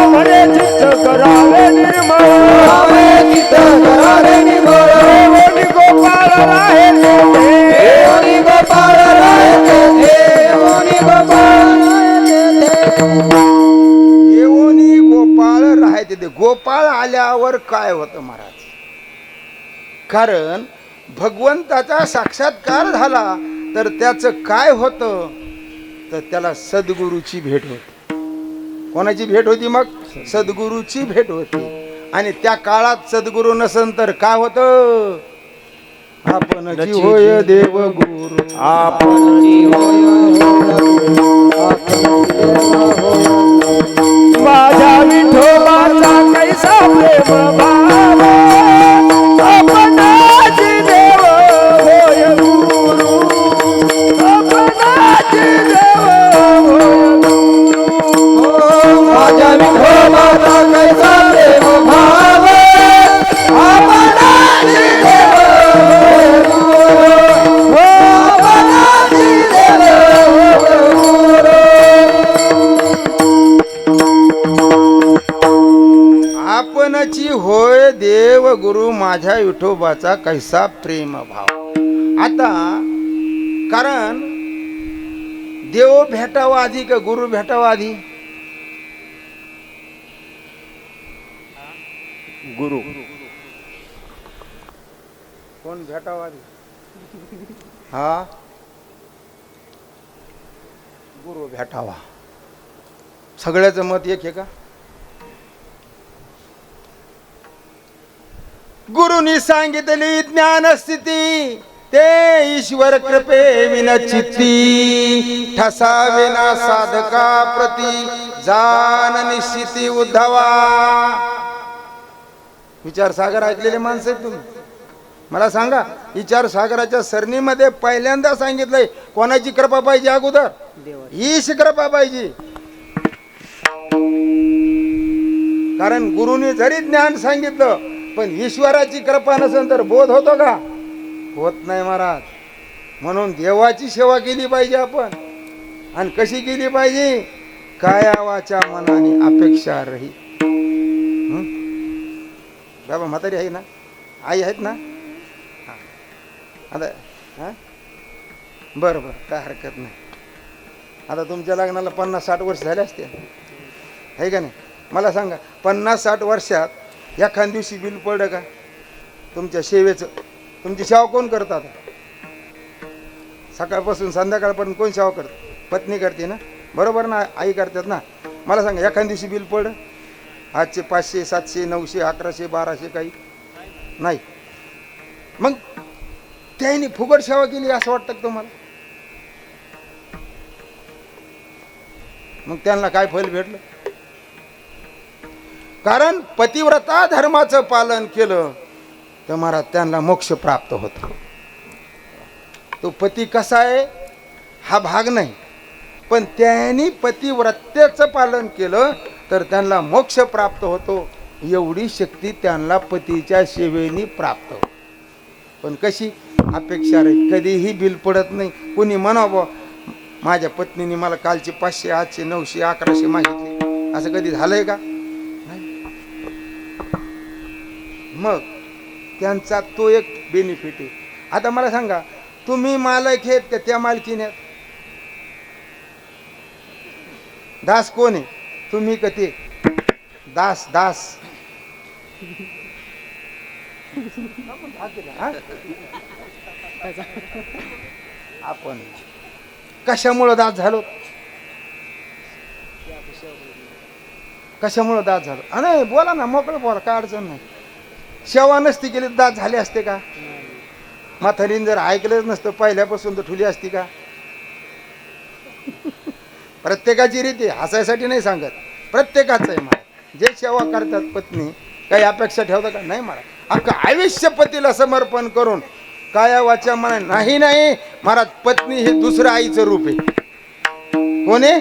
म्हणे चित्त करावे निर्मळ, चित्त करावे निर्मळ. येऊनी गोपाळ राय ते, येऊनी गोपाळ राय ते, येऊनी गोपाळ राय ते. येऊनी गोपाळ राहायचे. ते गोपाळ आल्यावर काय होतं महाराज? कारण भगवंताचा साक्षात्कार झाला तर त्याचं काय होतं? तर त्याला सद्गुरूची भेट होती. कोणाची भेट होती? मग सद्गुरूची भेट होती. आणि त्या काळात सद्गुरू नसन तर काय होतं? आपणची होय देव गुरु, आपणची होय माझ्या विठोबाचा कैसा प्रेम भाव, आपणाची देव होय गुरु, आपणाची देव होय गुरु. माझ्या विठोबाचा कैसा प्रेम भाव, आपणाची देव होय गुरु, आपणाची देव होय गुरु. आपणची होय देव गुरु, माझ्या विठोबाचा कैसा प्रेम भाव. आता कारण देव भेटावा आधी का गुरु भेटावा आधी? गुरु. कोण भेटावा आधी? हा, गुरु भेटावा. सगळ्याचं मत एक आहे का? गुरुनी सांगितली ज्ञान स्थिती, ते ईश्वर कृपे विनचित्ती. ठसा विना साधका प्रती, जाण निश्चिती उद्धवा. विचार सागर ऐकलेले माणसं आहेत तुम्ही? मला सांगा, विचार सागराच्या सरणीमध्ये पहिल्यांदा सांगितलंय कोणाची कृपा पाहिजे? अगोदर ईश कृपा पाहिजे. कारण गुरुनी जरी ज्ञान सांगितलं पण ईश्वराची कृपा नसेल तर बोध होतो का? होत नाही महाराज. म्हणून देवाची सेवा केली पाहिजे आपण. आणि कशी केली पाहिजे? काया वाचा मनाने अपेक्षा रही. बाबा म्हातारी आहे ना? आई आहेत ना? हा. आता हां बरं बरं, काय हरकत नाही. आता तुमच्या लग्नाला 50-60 वर्ष झाले असते, आहे का नाही? मला सांगा, 50-60 वर्षात एखाद दिवशी बिल पडलं का तुमच्या सेवेचं? तुमची सेवा कोण करतं? आता सकाळपासून संध्याकाळपर्यंत कोण सेवा करतं? पत्नी करते ना, बरोबर ना? आई करतात ना. मला सांगा, एखाद दिवशी बिल पडलं? आजचे 500, 700, 900, 1100, 1200 काही नाही. मग त्याने फुकट सेवा केली असं वाटतं का तुम्हाला? मग त्यांना काय फल भेटलं? कारण पतिव्रता धर्माचं पालन केलं तर महाराज त्यांना मोक्ष प्राप्त होतो. तो पती कसा आहे हा भाग नाही, पण त्यांनी पतिव्रतेचं पालन केलं तर त्यांना मोक्ष प्राप्त होतो. एवढी शक्ती त्यांना पतीच्या सेवेने प्राप्त होतो. पण कशी? अपेक्षा रे. कधीही बिल पडत नाही. कुणी म्हणावं माझ्या पत्नीने मला कालचे 500, 800, 900, 1100 मागितले, असं कधी झालंय का? नाही. मग त्यांचा तो एक बेनिफिट आहे. आता मला सांगा, तुम्ही मालक आहेत का त्या मालकीने? दास कोण आहे? तुम्ही का ते? दास दास. आपण कशामुळं दास झालो? कशामुळं दास झालो? अरे बोला ना, मोकळं बोला, काय अडचण नाही. सेवा नसती केली दास झाले असते का? म्हातारीने जर ऐकलंच नसतं पहिल्यापासून तर ठुली असती का? प्रत्येकाची रीती, हसायसाठी नाही सांगत, प्रत्येकाचं आहे महाराज. जे सेवा करतात पत्नी काही अपेक्षा ठेवतात का? नाही महाराज. अख्खं आयुष्य पतीला समर्पण करून काया वाचा मना नाही नाही महाराज. पत्नी हे दुसरं आईचं रूप आहे. कोण आहे?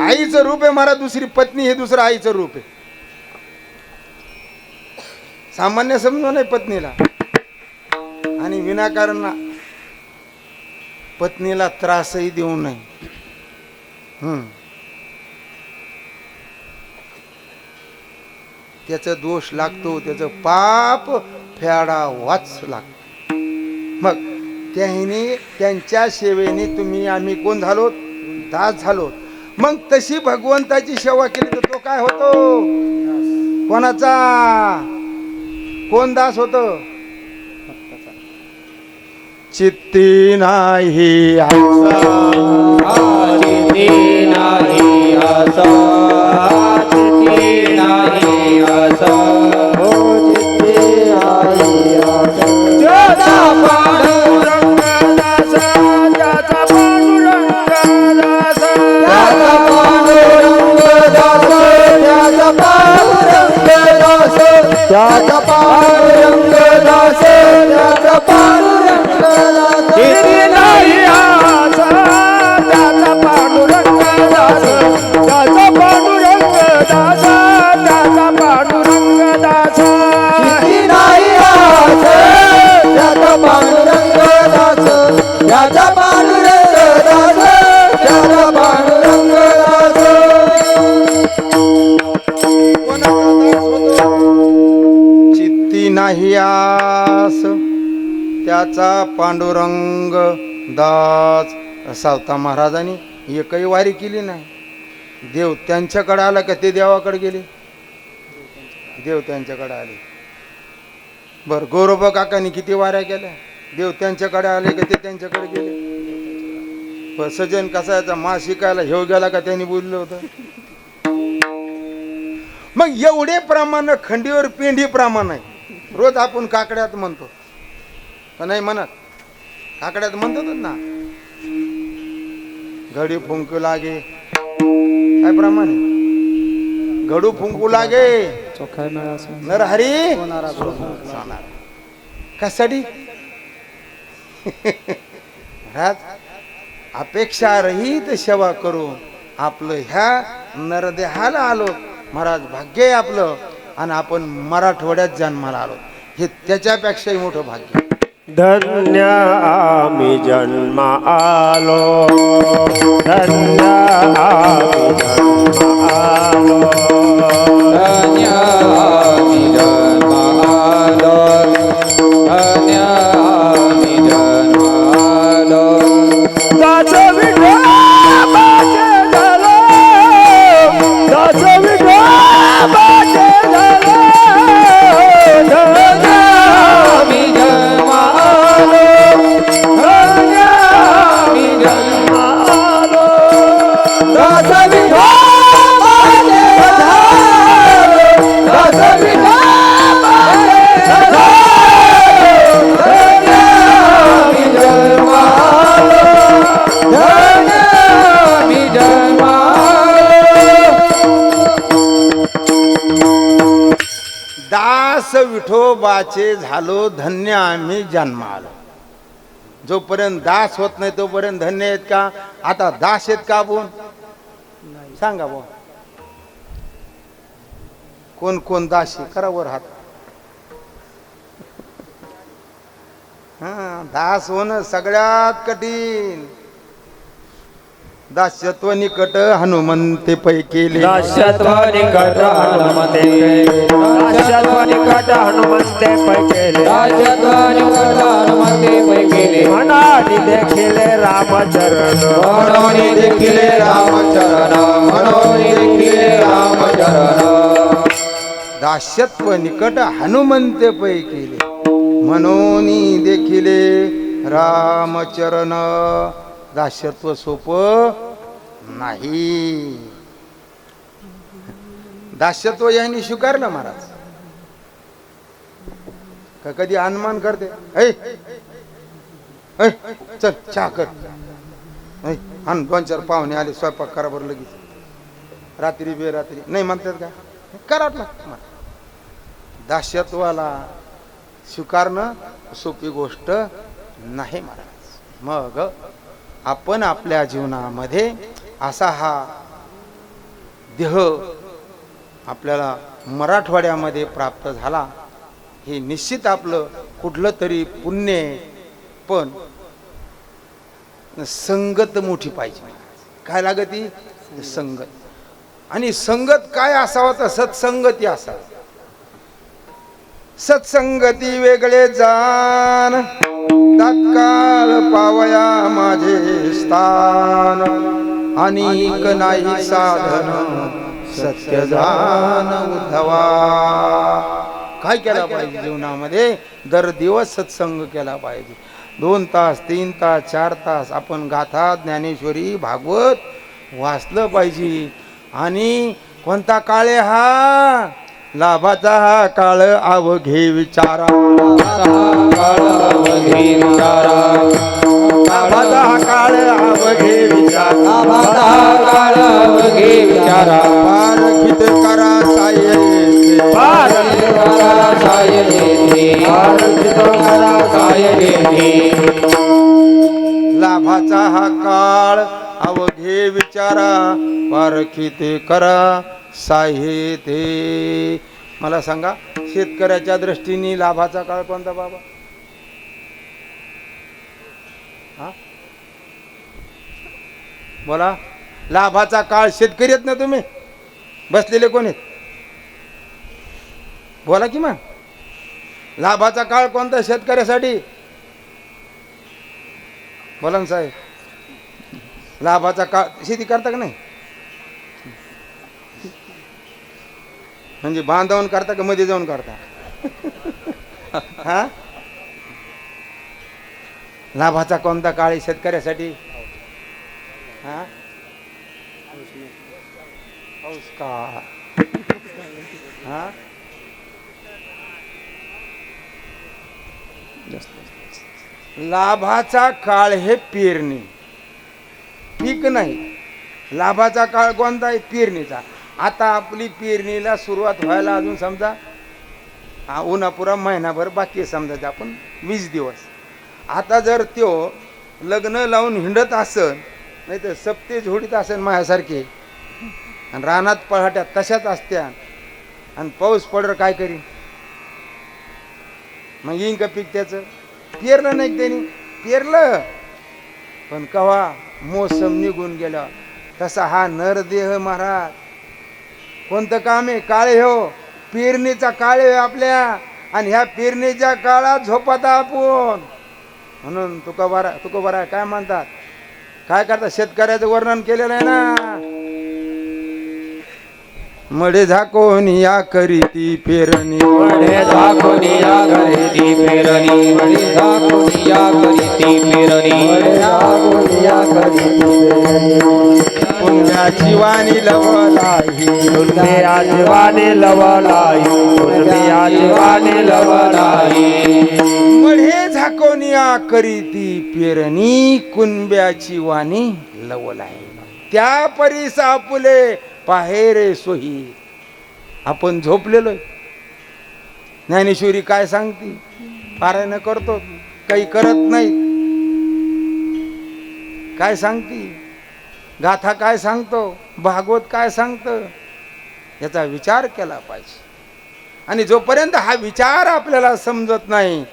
आईचं रूप आहे महाराज. दुसरी पत्नी हे दुसरं आईचं रूप आहे. सामान्य समजू नाही पत्नीला. आणि विनाकारण पत्नीला त्रासही देऊ नये. त्याचा दोष लागतो, त्याचं पाप फेडावाच लागतो. मग त्याने त्यांच्या सेवेने तुम्ही आम्ही कोण झालो? दास झालो. मग तशी भगवंताची सेवा केली तर तो काय होतो? कोणाचा? कोण दास होतो? चित्ती नाही आसा, चित्ती नाही आसा, चित्ती नाही आसा, हो चित्ती नाही आसा. ज्याचा पांडुरंग दासा, ज्याचा पांडुरंग दासा, ज्याचा पांडुरंग दासा, ज्याचा पांडुरंग दासा, ज्याचा पांडुरंग दासा, ज्याचा पांडुरंग चित्ती नाही आसा, ज्याचा पांडुरंग दासा, ज्याचा पांडुरंग दासा, ज्याचा पांडुरंग दासा. चित्ती नाही आसा, ज्याचा पांडुरंग दासा, ज्याचा पांडुरंग दासा, ज्याचा पांडुरंग दासा. चित्ती नाही आस, त्याचा पांडुरंग दास. सावता महाराजांनी एकही वारी केली नाही. देव त्यांच्याकडे आला का ते देवाकडे गेले? देव त्यांच्याकडे आले. बर गौरबा काकांनी किती वाऱ्या केल्या? देव त्यांच्याकडे आले का ते त्यांच्याकडे गेले? पण सजन कसायचा मा शिकायला हेव गेला का त्यांनी बोललं होतं. मग एवढे प्रमाण खंडीवर पेंढी प्रमाण आहे. रोज आपण काकड्यात म्हणतो का नाही म्हणत? काकड्यात म्हणतात ना, घडी फुंकू लागे, काय प्रमाण आहे? घडू फुंकू लागे नरहरी सोनार. कशासाठी? अपेक्षा रहित सेवा करून आपलं ह्या नरदेहाला आलो महाराज. भाग्य आहे आपलं. आणि आपण मराठवाड्यात जन्माला आलो. हे त्याच्यापेक्षाही मोठं भाग्य. धन्य आम्ही जन्म आलो, धन्य आम्ही जन्म आलो. धन्य आम्ही जन्म आलो, धन्य आम्ही जन्म आलो. दास विठोबाचे झालो, दास विठोबाचे झालो. धन्य आम्ही जन्म आलो, धन्य आम्ही जन्म आलो. दास विठोबाचे झालो, दास विठोबाचे झालो. धन्य आम्ही जन्म आलो, धन्य आम्ही जन्म आलो. दास विठोबाचे झालो धन्य आम्ही जन्मालो. जोपर्यंत दास होत नाही तोपर्यंत धन्य आहेत का? आता दास आहेत का बोल सांगा बो. कोण कोण दासी करा वर हात. हा, दास होणं सगळ्यात कठीण. दास्यत्व निकट हनुमंते पै केले, दास्यत्व निकट हनुमते, दास्यत्व निकट हनुमंते पै केले. राजत्वानि हनुमते पै केले, मनानी देखिले रामचरण, मनोनी देखिले रामचरण, मनोनी देखिले रामचरण. दास्यत्व निकट हनुमंते पै केले, मनोनी देखिले रामचरण. दास्यत्व सोपं नाही. दास्यत्व यांनी स्वीकारलं महाराज का? कधी अनुमान करते ऐ ऐ चल चहा कर, ऐ आण 2-4 पाहुणे आले स्वयंपाक करा बरं लगेच, रात्री बेरात्री नाही म्हणतात का? करावं लागतं. दास्यत्वाला स्वीकारणं सोपी गोष्ट नाही महाराज. मग आपण आपल्या जीवनामध्ये असा हा देह आपल्याला मराठवाड्यामध्ये प्राप्त झाला, हे निश्चित आपलं कुठलं तरी पुण्य. पण संगत मोठी पाहिजे. काय लागती? संगत. आणि संगत काय असावं? तर सत्संगती असावं. सत्संगती वेगळे जाण, तत्काळ पावया माझे स्थान. अनेक नाही साधन सत्य जाण उद्धवा. काय केला पाहिजे जीवनामध्ये? दर दिवस सत्संग केला पाहिजे. 2 तास 3 तास 4 तास आपण गाथा ज्ञानेश्वरी भागवत वाचलं पाहिजे. आणि कोणता काळ आहे हा? लाभाचा हा काळ अवघे विचारा, लाभाचा हा काळ अवघे विचारा, पारखित करा साये, पारखित करा साये, पारखित करा साये. लाभाचा हा काळ अवघे विचारा, पारखित करा साहित्य. मला सांगा, शेतकऱ्याच्या दृष्टीने लाभाचा काळ कोणता बाबा? हा बोला. लाभाचा काळ शेतकरी आहेत ना तुम्ही? बसलेले कोण आहेत? बोला की मग. लाभाचा काळ कोणता शेतकऱ्यासाठी? बोला ना साहेब. लाभाचा काळ शेती करता का नाही? म्हणजे बांधावून करता का मध्ये जाऊन करता? हा, लाभाचा कोणता काळ आहे शेतकऱ्यासाठी? हा, पाऊस काळ. हा, लाभाचा काळ हे पेरणी, पीक नाही. लाभाचा काळ कोणता आहे? पेरणीचा. आता आपली पेरणीला सुरुवात व्हायला अजून समजा उन्हापुरा महिनाभर बाकी आहे, समजायचं आपण 20 दिवस. आता जर त्यो लग्न लावून हिंडत असन, नाही तर सप्ते झोडीत असन माझ्यासारखे, आणि रानात पळाट्यात तशाच असत्या, आणि पाऊस पडर काय करीन? मग येईन का पीक त्याचं? पेरलं नाही त्यांनी, पेरलं पण कवा मोसम निघून गेला. तसा हा नरदेह महाराज, कोणतं काम आहे? काळे हो, पेरणीचा काळ आहे आपल्या, आणि ह्या पेरणीच्या काळात झोपता आपण. म्हणून तुकोबारा काय म्हणतात, काय करतात? शेतकऱ्याचं वर्णन केलेलं आहे ना. मडे झाकोन या करीती पेरणी, मळे झाकून या घरी पेरणी, मळे झाकून या करीती पेरणी, मळे झाकून या घरी पुण्याची वाणी लवलाई, कुणबे आजवाने लवलाई, कुणबे आजवाने लवलाई. मढे झाकोनिया करीती पेरणी, कुणब्याची वाणी लवलाई. त्या परीस आपुले पाहेरे सोही. आपण झोपलेलो. ज्ञानेश्वरी काय सांगती? पारायण करतो, काही करत नाही. काय सांगती? गाथा काय सांगतो? भागवत काय सांगतं? याचा विचार केला पाहिजे. आणि जोपर्यंत हा विचार आपल्याला समजत नाही,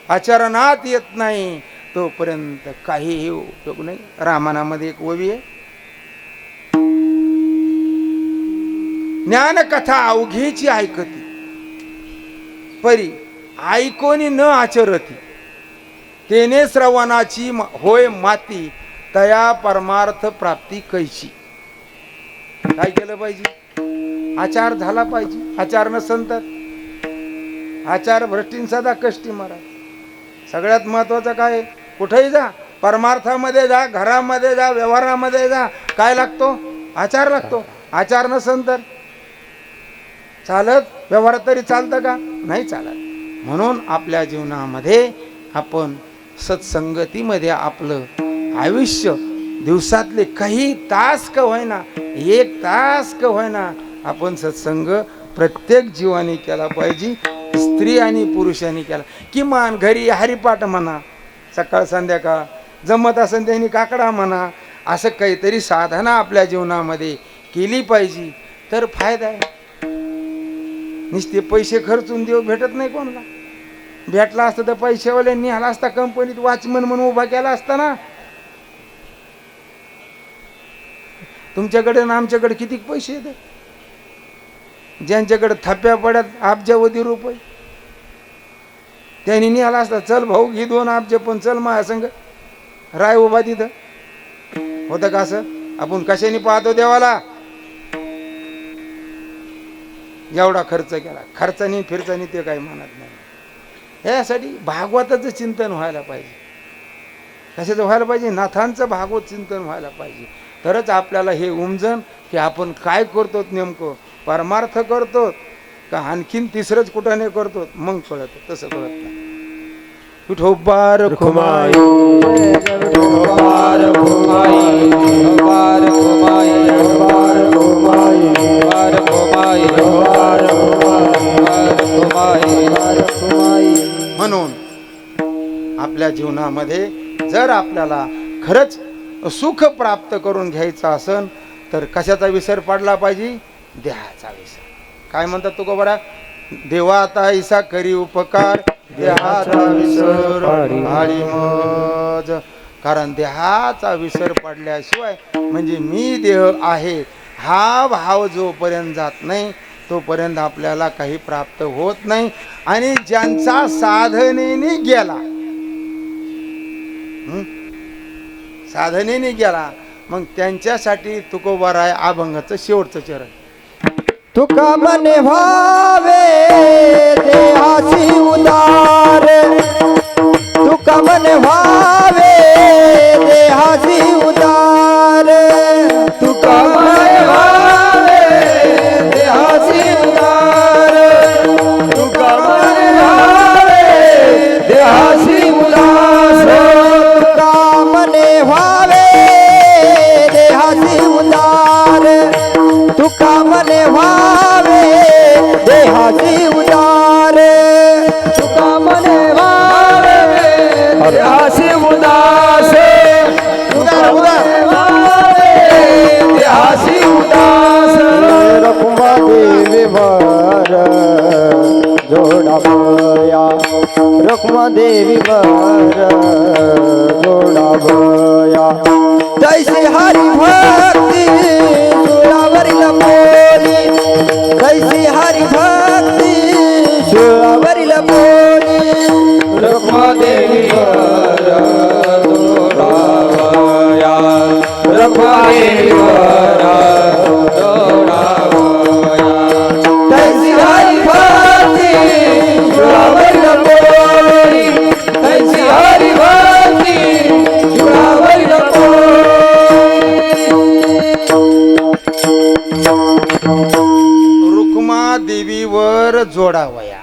आचरणात येत नाही, तोपर्यंत काहीही उपयोग नाही. रामायणामध्ये एक ओवी आहे, ज्ञानकथा अवघेची ऐकती, परी ऐकोनी न आचरती, तेने श्रवणाची होय माती, तया परमार्थ प्राप्ती कैची. काय केलं पाहिजे? आचार झाला पाहिजे. आचार नसन तर आचार भ्रष्टीन सदा कष्टी मारा. सगळ्यात महत्वाचं काय आहे? कुठेही जा, परमार्थामध्ये जा, घरामध्ये जा, व्यवहारामध्ये जा, काय लागतो? आचार लागतो. आचार नसन तर चालत, व्यवहारात तरी चालतं का? नाही चालत. म्हणून आपल्या जीवनामध्ये आपण सत्संगतीमध्ये आपलं आयुष्य, दिवसातले काही तास का होईना, 1 तास का होईना, आपण सत्संग प्रत्येक जीवाने केला पाहिजे. स्त्री आणि पुरुषांनी केला. किमान घरी हरिपाठ म्हणा, सकाळ संध्याकाळ, जमत असेल त्यांनी काकडा म्हणा, असं काहीतरी साधना आपल्या जीवनामध्ये केली पाहिजे, तर फायदा आहे. नुसते पैसे खर्चून देव भेटत नाही कोणाला. भेटला असतं तर पैशावाल्यांनी आला असता, कंपनीत वॉचमन म्हणून उभा केला असता ना. तुमच्याकडे ना आमच्याकडे किती पैसे येतात? ज्यांच्याकडे थप्प्या पड्यात अब्जावधी रुपये, त्यांनी निघाला असता, चल भाऊ घे 2 अब्ज, पण चल माझ्या संग राय उभा तिथं. होतं का असं? आपण कशाने पाहतो देवाला? एवढा खर्च केला, खर्चानी फिरचानी ते काही म्हणत नाही. यासाठी भागवताचं चिंतन व्हायला पाहिजे. कशाचं व्हायला पाहिजे? नाथांचं भागवत चिंतन व्हायला पाहिजे. तरच आपल्याला हे उमजन की आपण काय करतो, नेमकं परमार्थ करतो का आणखीन तिसरंच कुठाने करतो, मग कळत. तसं कळत नाही. विठोबार खुमाई, बार घुमाई, बार घुमाई, बार घुमाई, बार घुमाई, बार घुमाई, बार घुमाई. म्हणून आपल्या जीवनामध्ये जर आपल्याला खरंच सुख प्राप्त करून घ्यायचं असेल तर कशाचा विसर पडला पाहिजे? देहाचा विसर. काय म्हणतात तुकोबारा? देवाता ऐसा करी उपकार, देहाचा विसर आळी मज. कारण देहाचा विसर पडल्याशिवाय, म्हणजे मी देह आहे हा भाव जोपर्यंत जात नाही तोपर्यंत आपल्याला काही प्राप्त होत नाही. आणि ज्यांचा साधनेने गेला, साधनेने गेला, मग त्यांच्यासाठी तुकोबारा आहे अभंगाचं शेवटचं चरण. तुका मने भावे देहासी उदार, तुका मने भावे देहासी उदार, तुका मने भावे देहासी उदार, तुका मने भावे देहासी उदार, तुका मने भावे देहासी उदार, तुका मने भावे देहासी उदार, तुका मने भावे देहासी उदार, उदार उदार देवी वर जोडावया तैसी हरी भक्ती सुळावरील पोळी तैसी हरी भक्ती सुळावरील पोळी रुक्मादेवी वर जोडावया रुक्मादेवी वर जोडावया तैसी हरी भक्ती सुळावरील पोळी तैसी हरी भक्ती सुळावरील रुक्मा देवीवर जोडावया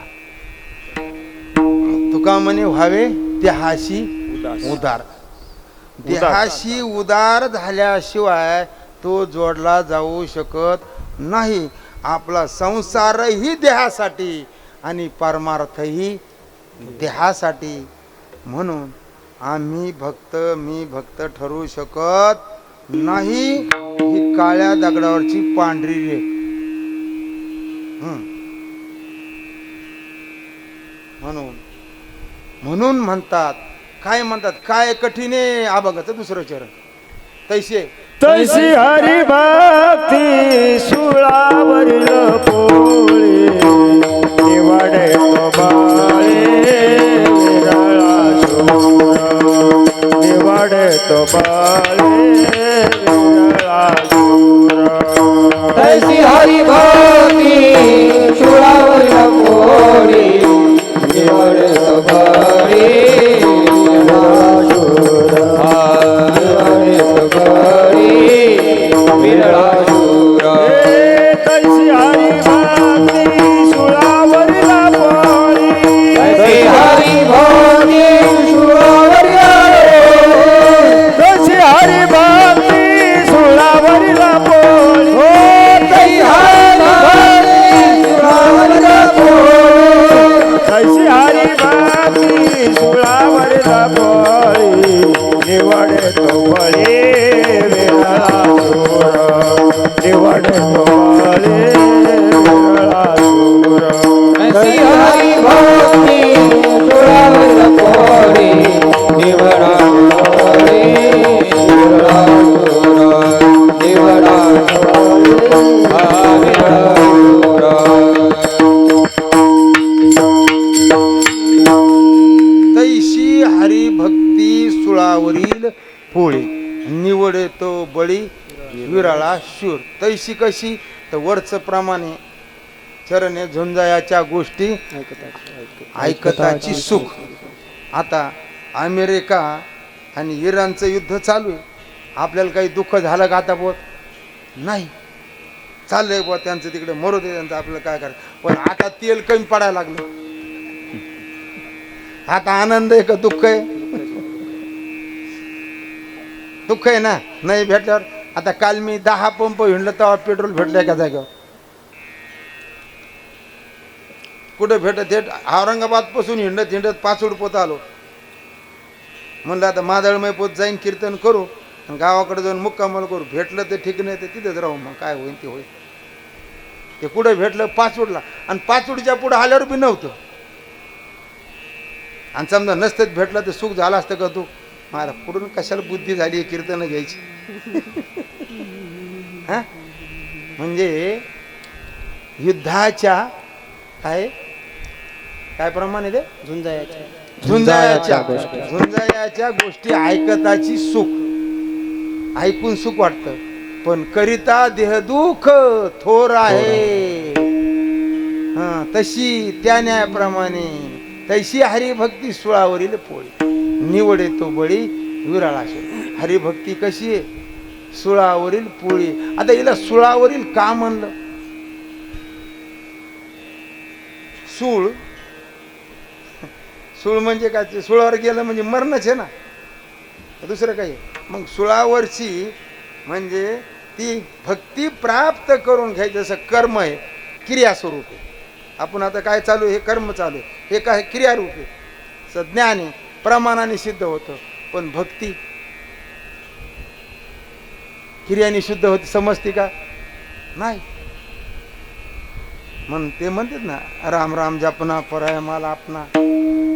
तुका म्हणे व्हावे देहाशी उदार देहाशी उदार झाल्याशिवाय तो जोडला जाऊ शकत नाही. आपला संसारही देहासाठी आणि परमार्थही देहासाठी. म्हणून आम्ही भक्त मी भक्त ठरवू शकत नाही. ही काळ्या दगडावरची पांढरी रेख. म्हणून म्हणतात काय म्हणतात काय कठीण आहे आबगत दुसरं चरण तैसे तैसी हरी भक्ती सुळावरील पोळी निवडे बाळे विरळा शूर निवडे तो बाळे विरळा शूर तैसी हरी भक्ती सुळावरील पोळी निवड सभारी विरळा शूर तैसी हरी भक्ती सुळावरील पोळी तैसी हरी भक्ती सुळावरील तैसी हरी भक्ती सुळावरील पोळी तैसी हरी तैसी हरी भक्ती सुळावरील पोळी निवडे तो बळी विरळा शूर निवडे तो बळी विरळा शूर तैसी हरी भक्ती सुळावरील पोळी निवडा पोळी विरळा शूर निवडा विरळा शूर तैशी हरिभक्ती सुळावरील पोळी निवडे तो बळी विराळा शूर. तैशी कशी तर वरचं प्रमाणे चरणे झुंजायाच्या गोष्टी ऐकताची सुख. आता अमेरिका आणि इराणचं युद्ध चालू आहे. आपल्याला काही दुःख झालं का आता बोत नाही चाललंय बुवा त्यांचं तिकडे मरू दे त्यांचं आपल्याला काय करायचं. पण आता तेल कमी पडायला लागलं. आता आनंद आहे का दुःख आहे. दुःख आहे ना नाही भेटल्यावर. आता काल मी 10 पंप हिंडलं तेव्हा पेट्रोल भेटलं एका जागेवर. कुठे भेटत थेट औरंगाबाद पासून हिंडत पाचोड पोत आलो. म्हणलं आता मादळमय पोत जाईन कीर्तन करू आणि गावाकडे जाऊन मुक्कामल करू. भेटलं ते ठीक नाही तर तिथेच राहू मग काय होईल ते होईल. ते कुठे भेटलं पाचोडला आणि पाचोडीच्या पुढे आल्यावर बी नव्हतं. आणि समजा नसतेच भेटलं तर सुख झालं असतं का तू. मला पुढून कशाला बुद्धी झाली कीर्तन घ्यायची. हा म्हणजे युद्धाच्या काय काय प्रमाणे ते झुंजायाच्या गोष्टी ऐकताची सुख. ऐकून सुख वाटतं पण करिता देह दुःख थोर आहे. हा तशी त्या न्यायाप्रमाणे तैशी हरिभक्ती सुळावरील पोळी निवडे तो बळी विराळा शूर. हरिभक्ती कशी आहे सुळावरील पोळी. आता हिला सुळावरील का म्हणलं. सूळ सूळ म्हणजे काय. सुळावर गेलं म्हणजे मरणच आहे ना दुसरं काही. मग सुळावरची म्हणजे ती भक्ती प्राप्त करून घ्यायची. जसं कर्म आहे क्रियास्वरूप आहे. आपण आता काय चालू आहे हे कर्म चालू आहे हे काय क्रियारूप आहे. ज्ञान आहे प्रमाणाने सिद्ध होतं. पण भक्ती क्रियाने शुद्ध होते समजते का नाही. म्हणून ते म्हणतात ना राम राम जपना पराय माला आपणा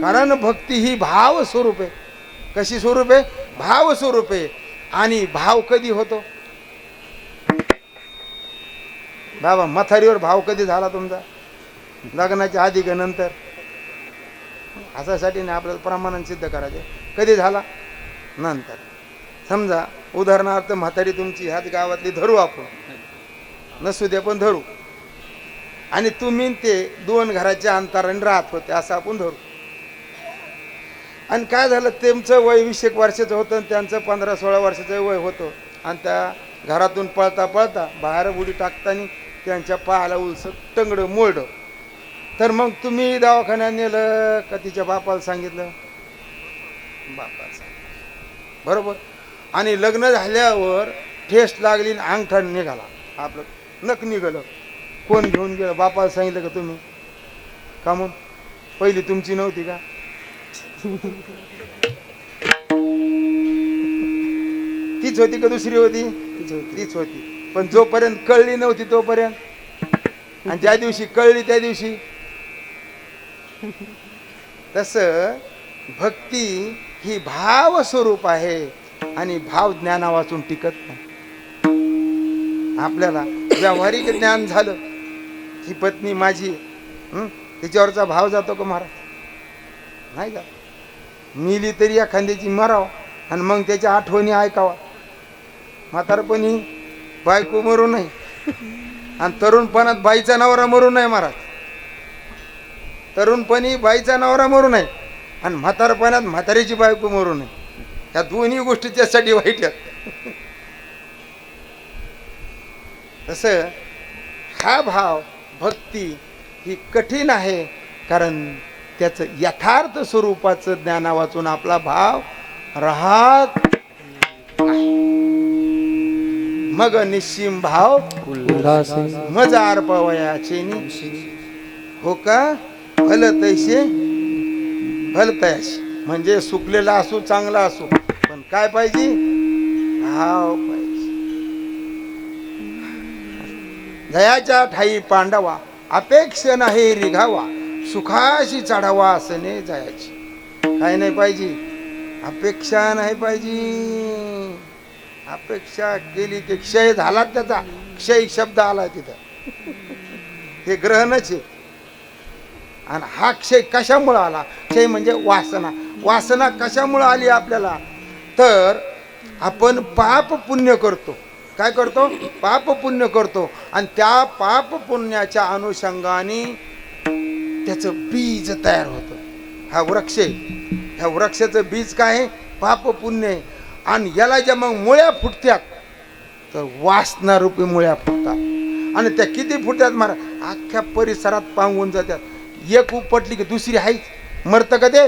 कारण भक्ती ही भाव स्वरूप आहे. कशी स्वरूप आहे? भाव स्वरूप आहे. आणि भाव कधी होतो बाबा? म्हातारीवर भाव कधी झाला तुमचा? लग्नाच्या आधी का नंतर? असासाठी नाही, आपल्याला प्रमाणाने सिद्ध करायचे. कधी झाला? नंतर. समजा उदाहरणार्थ म्हातारी तुमची ह्याच गावातली धरू, आपण नसू दे पण धरू, आणि तुम्ही ते 2 घराच्या अंतराने राहत होते असं आपण धरू. आणि काय झालं, त्यांचं वय 20 वर्षाचं होतं आणि त्यांचं 15-16 वर्षाचं वय होतं. आणि त्या घरातून पळता पळता बाहेर उडी टाकताना त्यांच्या पायाला उलसं टंगडं मोडलं. तर मग तुम्ही दवाखान्यात नेलं का तिच्या बापाला सांगितलं? बापाला सांगितलं, बरोबर. आणि लग्न झाल्यावर ठेस लागली आणि अंगठा निघाला, आपलं नख निघालं, कोण घेऊन गेलं? बापाला सांगितलं का तुम्ही? का म्हणून? पहिली तुमची नव्हती का? तीच होती का दुसरी होती? तीच होती. पण जोपर्यंत कळली नव्हती तोपर्यंत, आणि ज्या दिवशी कळली त्या दिवशी. तसं भक्ती ही भाव स्वरूप आहे आणि भाव ज्ञाना वाचून टिकत नाही. आपल्याला व्यावहारिक ज्ञान झालं, ही पत्नी माझी, तिच्यावरचा भाव जातो का महाराज? नाही जात. मिली तरी एखाद्याची मराव आणि मग त्याच्या आठवणी ऐकावा. म्हातारपणी बायको मरू नये आणि तरुणपणात बाईचा नवरा मरू नये महाराज. तरुणपणी बाईचा नवरा मरू नये आणि म्हातारपणात म्हातारीची बायको मरू नये. या दोन्ही गोष्टी त्यासाठी वाईट आहेत. तसं हा भाव भक्ती ही कठीण आहे, कारण त्याचं यथार्थ स्वरूपाचं ज्ञाना वाचून आपला भाव राहत आहे. मग निश्चिम भाव मज अर्पवयाचे हो का भल तैसे भल तयाशी. म्हणजे सुकलेला असो चांगला असो, पण काय पाहिजे? भाव पाहिजे. जयाच्या ठाई पांडवा अपेक्ष नाही रिघावा, सुखाशी चढावा असणे जयाची. काय नाही पाहिजे? अपेक्षा नाही पाहिजे. अपेक्षा केली की क्षय झाला, त्याचा क्षय शब्द आला तिथं, हे ग्रहणच आहे. आणि हा क्षय कशामुळे आला? क्षय म्हणजे वासना. वासना कशामुळे आली आपल्याला? तर आपण पाप पुण्य करतो. काय करतो? पाप पुण्य करतो. आणि त्या पाप पुण्याच्या अनुषंगाने त्याचं बीज तयार होतं. हा वृक्ष आहे. ह्या वृक्षाचं बीज काय आहे? पाप पुण्य आहे. आणि याला ज्या मग मुळ्या फुटत्यात, तर वासना रूपी मुळ्या फुटतात. आणि त्या किती फुटतात महाराज? अख्ख्या परिसरात पांगून जातात. एक उपटली की दुसरी आहेच, मरतं का ते?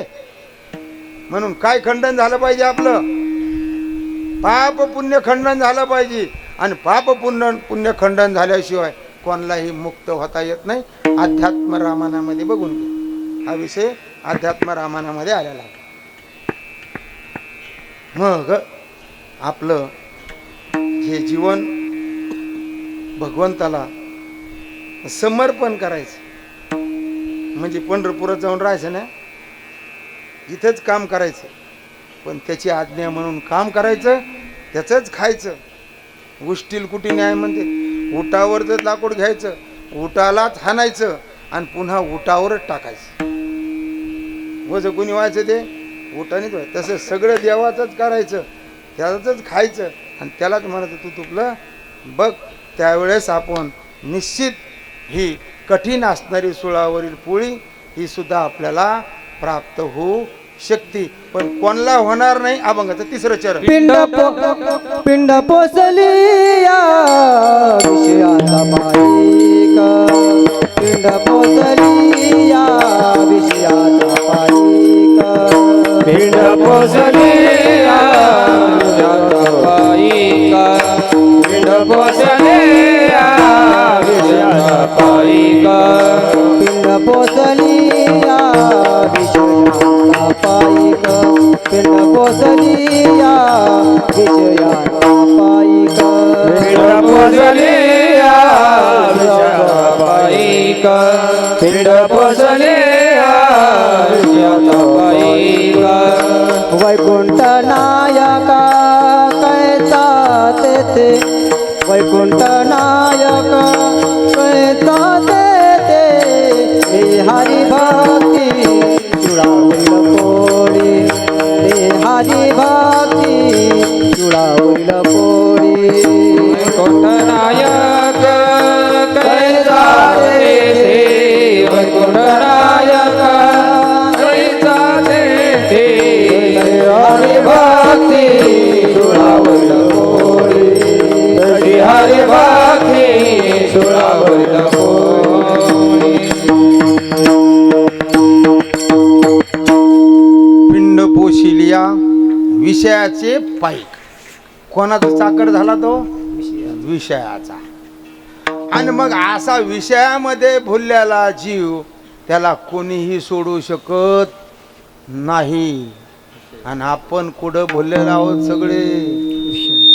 म्हणून काय खंडन झालं पाहिजे? आपलं पाप पुण्य खंडन झालं पाहिजे. आणि पाप पुण्य खंडन झाल्याशिवाय कोणालाही मुक्त होता येत नाही. अध्यात्म रामायणामध्ये बघून घे, हा विषय अध्यात्म रामायणामध्ये आलेला आहे. मग आपलं हे जीवन भगवंताला समर्पण करायचं. म्हणजे पंढरपुरात जाऊन राहायचं ना, इथंच काम करायचं, पण त्याची आज्ञा म्हणून काम करायचं, त्याचंच खायचं. उष्टील कुटी न्याय म्हणते. उटावर जर लाकूड घ्यायचं, उटालाच हाणायचं आणि पुन्हा उटावरच टाकायचं. वज कोणी व्हायचं? ते उठानेच व्हायचं. तसं सगळं देवाचंच करायचं, त्याचंच खायचं आणि त्यालाच म्हणायचं तू तुपलं बघ. त्यावेळेस आपण निश्चित ही कठीण असणारी सुळावरील पोळी ही सुद्धा आपल्याला प्राप्त होऊ शकते. पण कोणाला होणार नाही? अभंगाचं 3रं चरण. पिंड पोचलिया विषयाचा पायिक, पिंड पोचलिया विषयाचा पायिक, पिंड पोचलिया विषयाचा पायिक, पिंड पोचलिया विषयाचा पायिक, पिंड पोचलिया विषयाचा पायिक, पिंड पोचलिया विषयाचा पायिक, पिंड पोचलिया विषयाचा पायिक, पिंड पोचलिया विषयाचा वैकुंठ नायक कैसा देते हे हरी भक्ती चुडावरील पोळी हे हरी भक्ती चुडावरील पोळी वैकुंठ नायक कैसा देते वैकुंठ नायक कैसा देते हरी भक्ती चुडावरील पोळी श्री हरी भक्ती सुरावरील पोळी पिंड पोशिलिया विषयाचे पाईक. कोणाचा चाकड झाला तो विषयाचा. आणि मग असा विषयामध्ये भुललेला जीव त्याला कोणीही सोडू शकत नाही. आणि आपण कुठं भुललेलो आहोत सगळे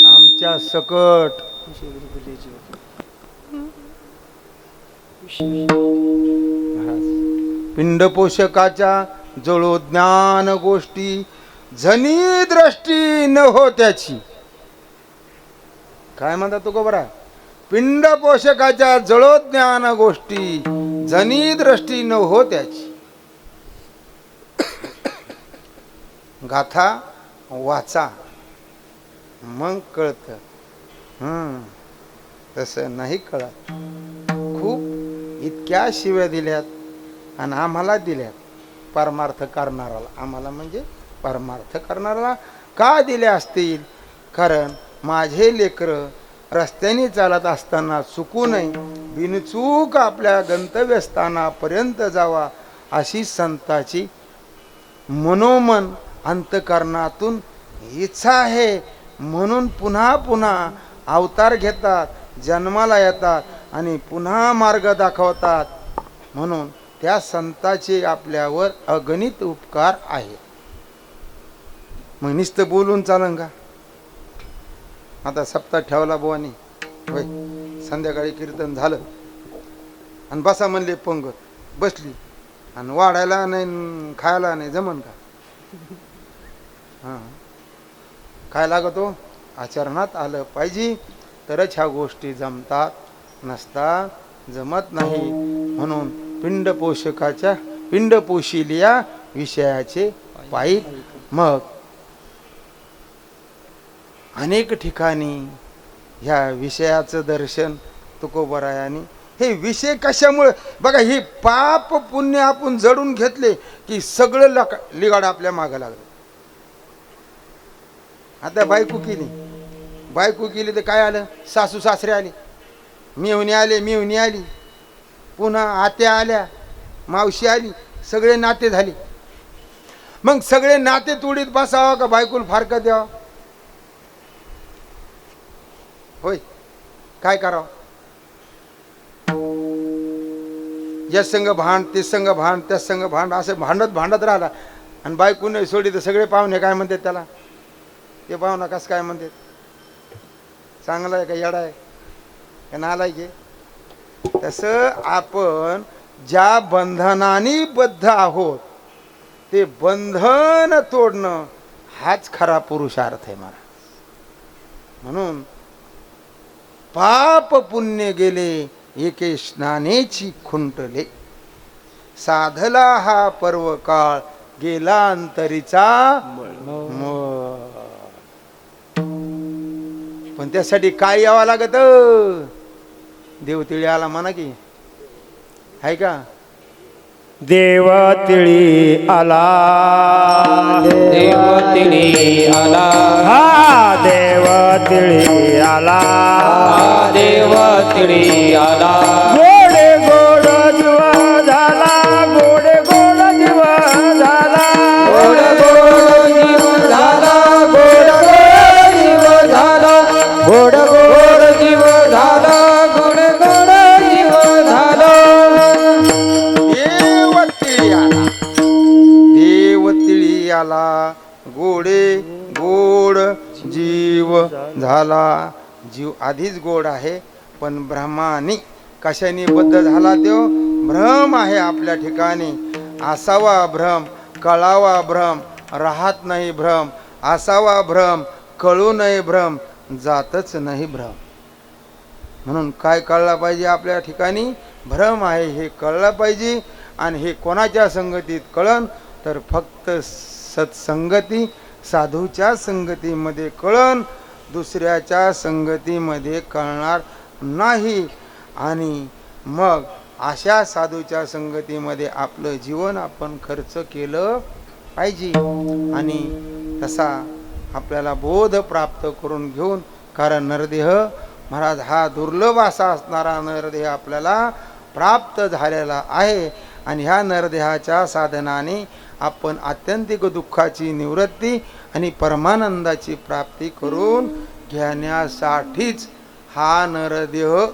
आमच्या सकट. पिंड पोषकाच्या जळो ज्ञान गोष्टी जनी दृष्टी न हो त्याची. काय म्हणतात तो बरा? पिंड पोषकाच्या जळो ज्ञान गोष्टी जनी दृष्टी न हो त्याची. गाथा वाचा मग कळत. तसं नाही कळत. खूप इतक्या शिव्या दिल्यात आणि आम्हाला दिल्यात परमार्थ करणाराला. आम्हाला म्हणजे परमार्थ करणाराला का दिल्या असतील? कारण माझे लेकरं रस्त्याने चालत असताना चुकू नये, बिनचूक आपल्या गंतव्यस्थानापर्यंत जावा अशी संताची मनोमन अंतकरणातून इच्छा आहे. म्हणून पुन्हा पुन्हा अवतार घेतात, जन्माला येतात आणि पुन्हा मार्ग दाखवतात. म्हणून त्या संताचे आपल्यावर अगणित उपकार आहेत. मग नुसतं बोलून चालन का? आता सप्ताह ठेवला बुवानी, होय संध्याकाळी कीर्तन झालं आणि बसा म्हणले पंगत, बसली आणि वाढायला नाही खायला नाही जमन का? हां, काय लागतो? आचरणात आलं पाहिजे तरच ह्या गोष्टी जमतात, नसता जमत नाही. म्हणून पिंड पोषकाच्या पिंड पोशिलिया विषयाचे पाईप. मग अनेक ठिकाणी ह्या विषयाचं दर्शन तुकोबरायानी. हे विषय कशामुळे बघा, ही पाप पुण्य आपण जडून घेतले की सगळं लिगाड आपल्या मागं लागलं. आता बायको केली तर काय आलं? सासू सासरे आले, मिळवणी आली, पुन्हा आत्या आल्या, मावशी आली, सगळे नाते झाले. मग सगळे नाते तोडीत बसावं का बायकोला फारकत द्यावं? होय, काय करावं? या संघ भांड, ते संघ भांड, त्या संघ भांड, असं भांडत राहिला आणि बायको नाही सोडी तर सगळे पाहुणे काय म्हणतात त्याला? ते पाहुणा कसं काय म्हणतात? चांगला आहे का येडा आहे का नालायक आहे? तसं आपण ज्या बंधनाने बद्ध आहोत ते बंधन तोडणं हाच खरा पुरुषार्थ आहे मला. म्हणून पाप पुण्य गेले एके स्नानेची खुंटले, साधला हा पर्व काळ गेला अंतरीचा मळ. पण त्यासाठी काय यावं लागत? देवतिळी आला म्हणा की, आहे का? देवतिळी आला, देवतिळी आला, हा देवतिळी आला, देवतिळी आला. गोडे गोड जीव झाला, गोडे गोड जीव झाला, गोड गोड जीव झाला, गोड गोड जीव झाला, गोड गोड जीव झाला, गोड गोड जीव झाला. देवतिळी आला, गोडे गोड जीव झाला. जीव आधीच गोड आहे, पण भ्रमाने कशाने बद्ध झाला? तो भ्रम आहे आपल्या ठिकाणी. असावा भ्रम, कळावा भ्रम, राहत नाही भ्रम. असावा भ्रम, कळू नये भ्रम, जातच नाही भ्रम. म्हणून काय कळला पाहिजे, आपल्या ठिकाणी भ्रम आहे हे कळलं पाहिजे. आणि हे कोणाच्या संगतीत कळन तर फक्त सत्संगती साधूच्या संगतीमध्ये कळन, दुसऱ्याच्या संगतीमध्ये कळणार नाही. आणि मग अशा साधूच्या संगतीमध्ये आपलं जीवन आपण खर्च केलं पाहिजे. आणि तसा आपल्याला बोध प्राप्त करून घेऊन, कारण नरदेह महाराज हा दुर्लभ असा असणारा नरदेह आपल्याला प्राप्त झालेला आहे. आणि ह्या नरदेहाच्या साधनाने आपण आत्यंतिक दुःखाची निवृत्ती आणि परमानंदाची प्राप्ती करून घेण्यासाठीच हा नरदेह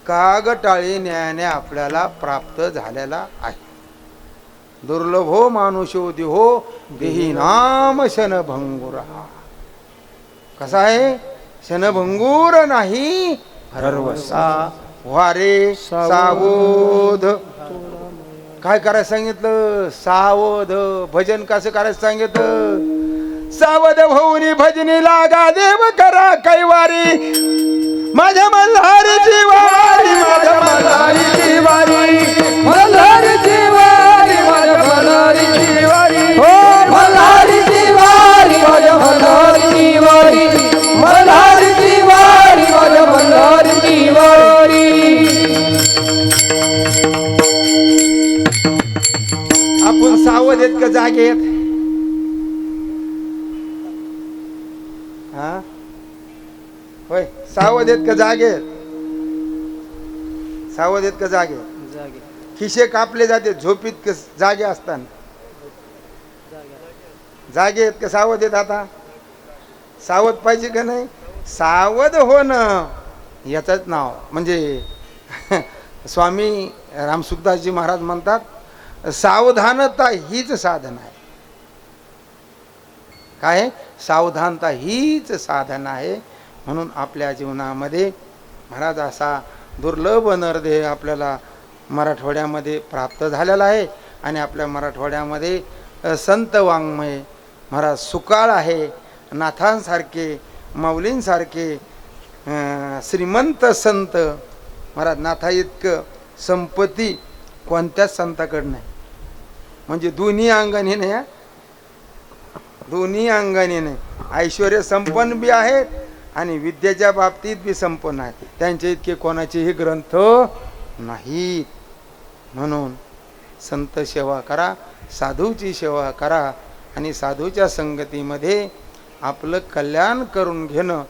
कागटाळी न्यायाने आपल्याला प्राप्त झालेला आहे. दुर्लभो मानुषो देहो देही नाम शनभंगुरा. कसा आहे? शनभंगूर नाही हरवसा वारे सावध. काय करायचं सांगितलं? सावध. भजन कसं करायचं सांगितलं? सावध भवनी भजनी लागा देव करा कैवारी, माझ्या मल्हारीची वारी, माझ्या मल्हारीची वारी, मल्हारीची वारी माझ्या मल्हारीची वारी, हो मल्हारीची वारी माझ्या मल्हारीची वारी, मल्हारीची वारी माझ्या मल्हारीची वारी. आपण सावध आहेत का जागे आहेत? हा होय, सावध आहेत का जागे आहेत? सावध आहेत का जागे? खिशे कापले जाते झोपीत का जागे असताना? जागे आहेत का सावध आहेत? आता सावध पाहिजे का नाही? सावध होणं याचंच नाव म्हणजे स्वामी रामसुखदासजी महाराज म्हणतात, सावधानता हीच साधन आहे. काय? सावधानता हीच साधन आहे. म्हणून आपल्या जीवनामध्ये महाराज असा दुर्लभ नरदेह आपल्याला मराठवाड्यामध्ये प्राप्त झालेला आहे. आणि आपल्या मराठवाड्यामध्ये संत वाङ्मय महाराज सुकाळ आहे. नाथांसारखे माऊलींसारखे श्रीमंत संत महाराज नाथा इतकं संपत्ती कोणत्याच संताकडं नाही. म्हणजे दोन्ही अंगाने नाही, दोन्ही अंगाने नाही. ऐश्वर्य संपन्न बी आहेत आणि विद्येच्या बाबतीत बी संपन्न आहेत. त्यांचे इतके कोणाचेही ग्रंथ नाहीत. म्हणून संत सेवा करा, साधूची सेवा करा आणि साधूच्या संगतीमध्ये आपलं कल्याण करून घेणं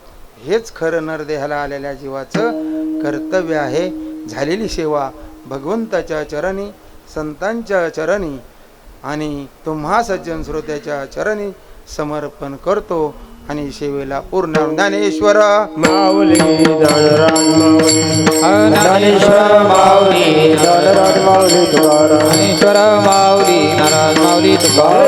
हेच खरं नरदेहाला आलेल्या जीवाचं कर्तव्य आहे. झालेली सेवा भगवंताच्या चरणी, संतांच्या चरणी आणि तुम्हा सज्जन श्रोत्याच्या चरणी समर्पण करतो. आणि सेवेला पूर्ण ज्ञानेश्वर माऊली ज्ञानराज माऊली, ज्ञानेश्वर माऊली ज्ञानराज माऊली तुकाराम, ज्ञानेश्वर माऊली नाराज माऊली तुकाराम.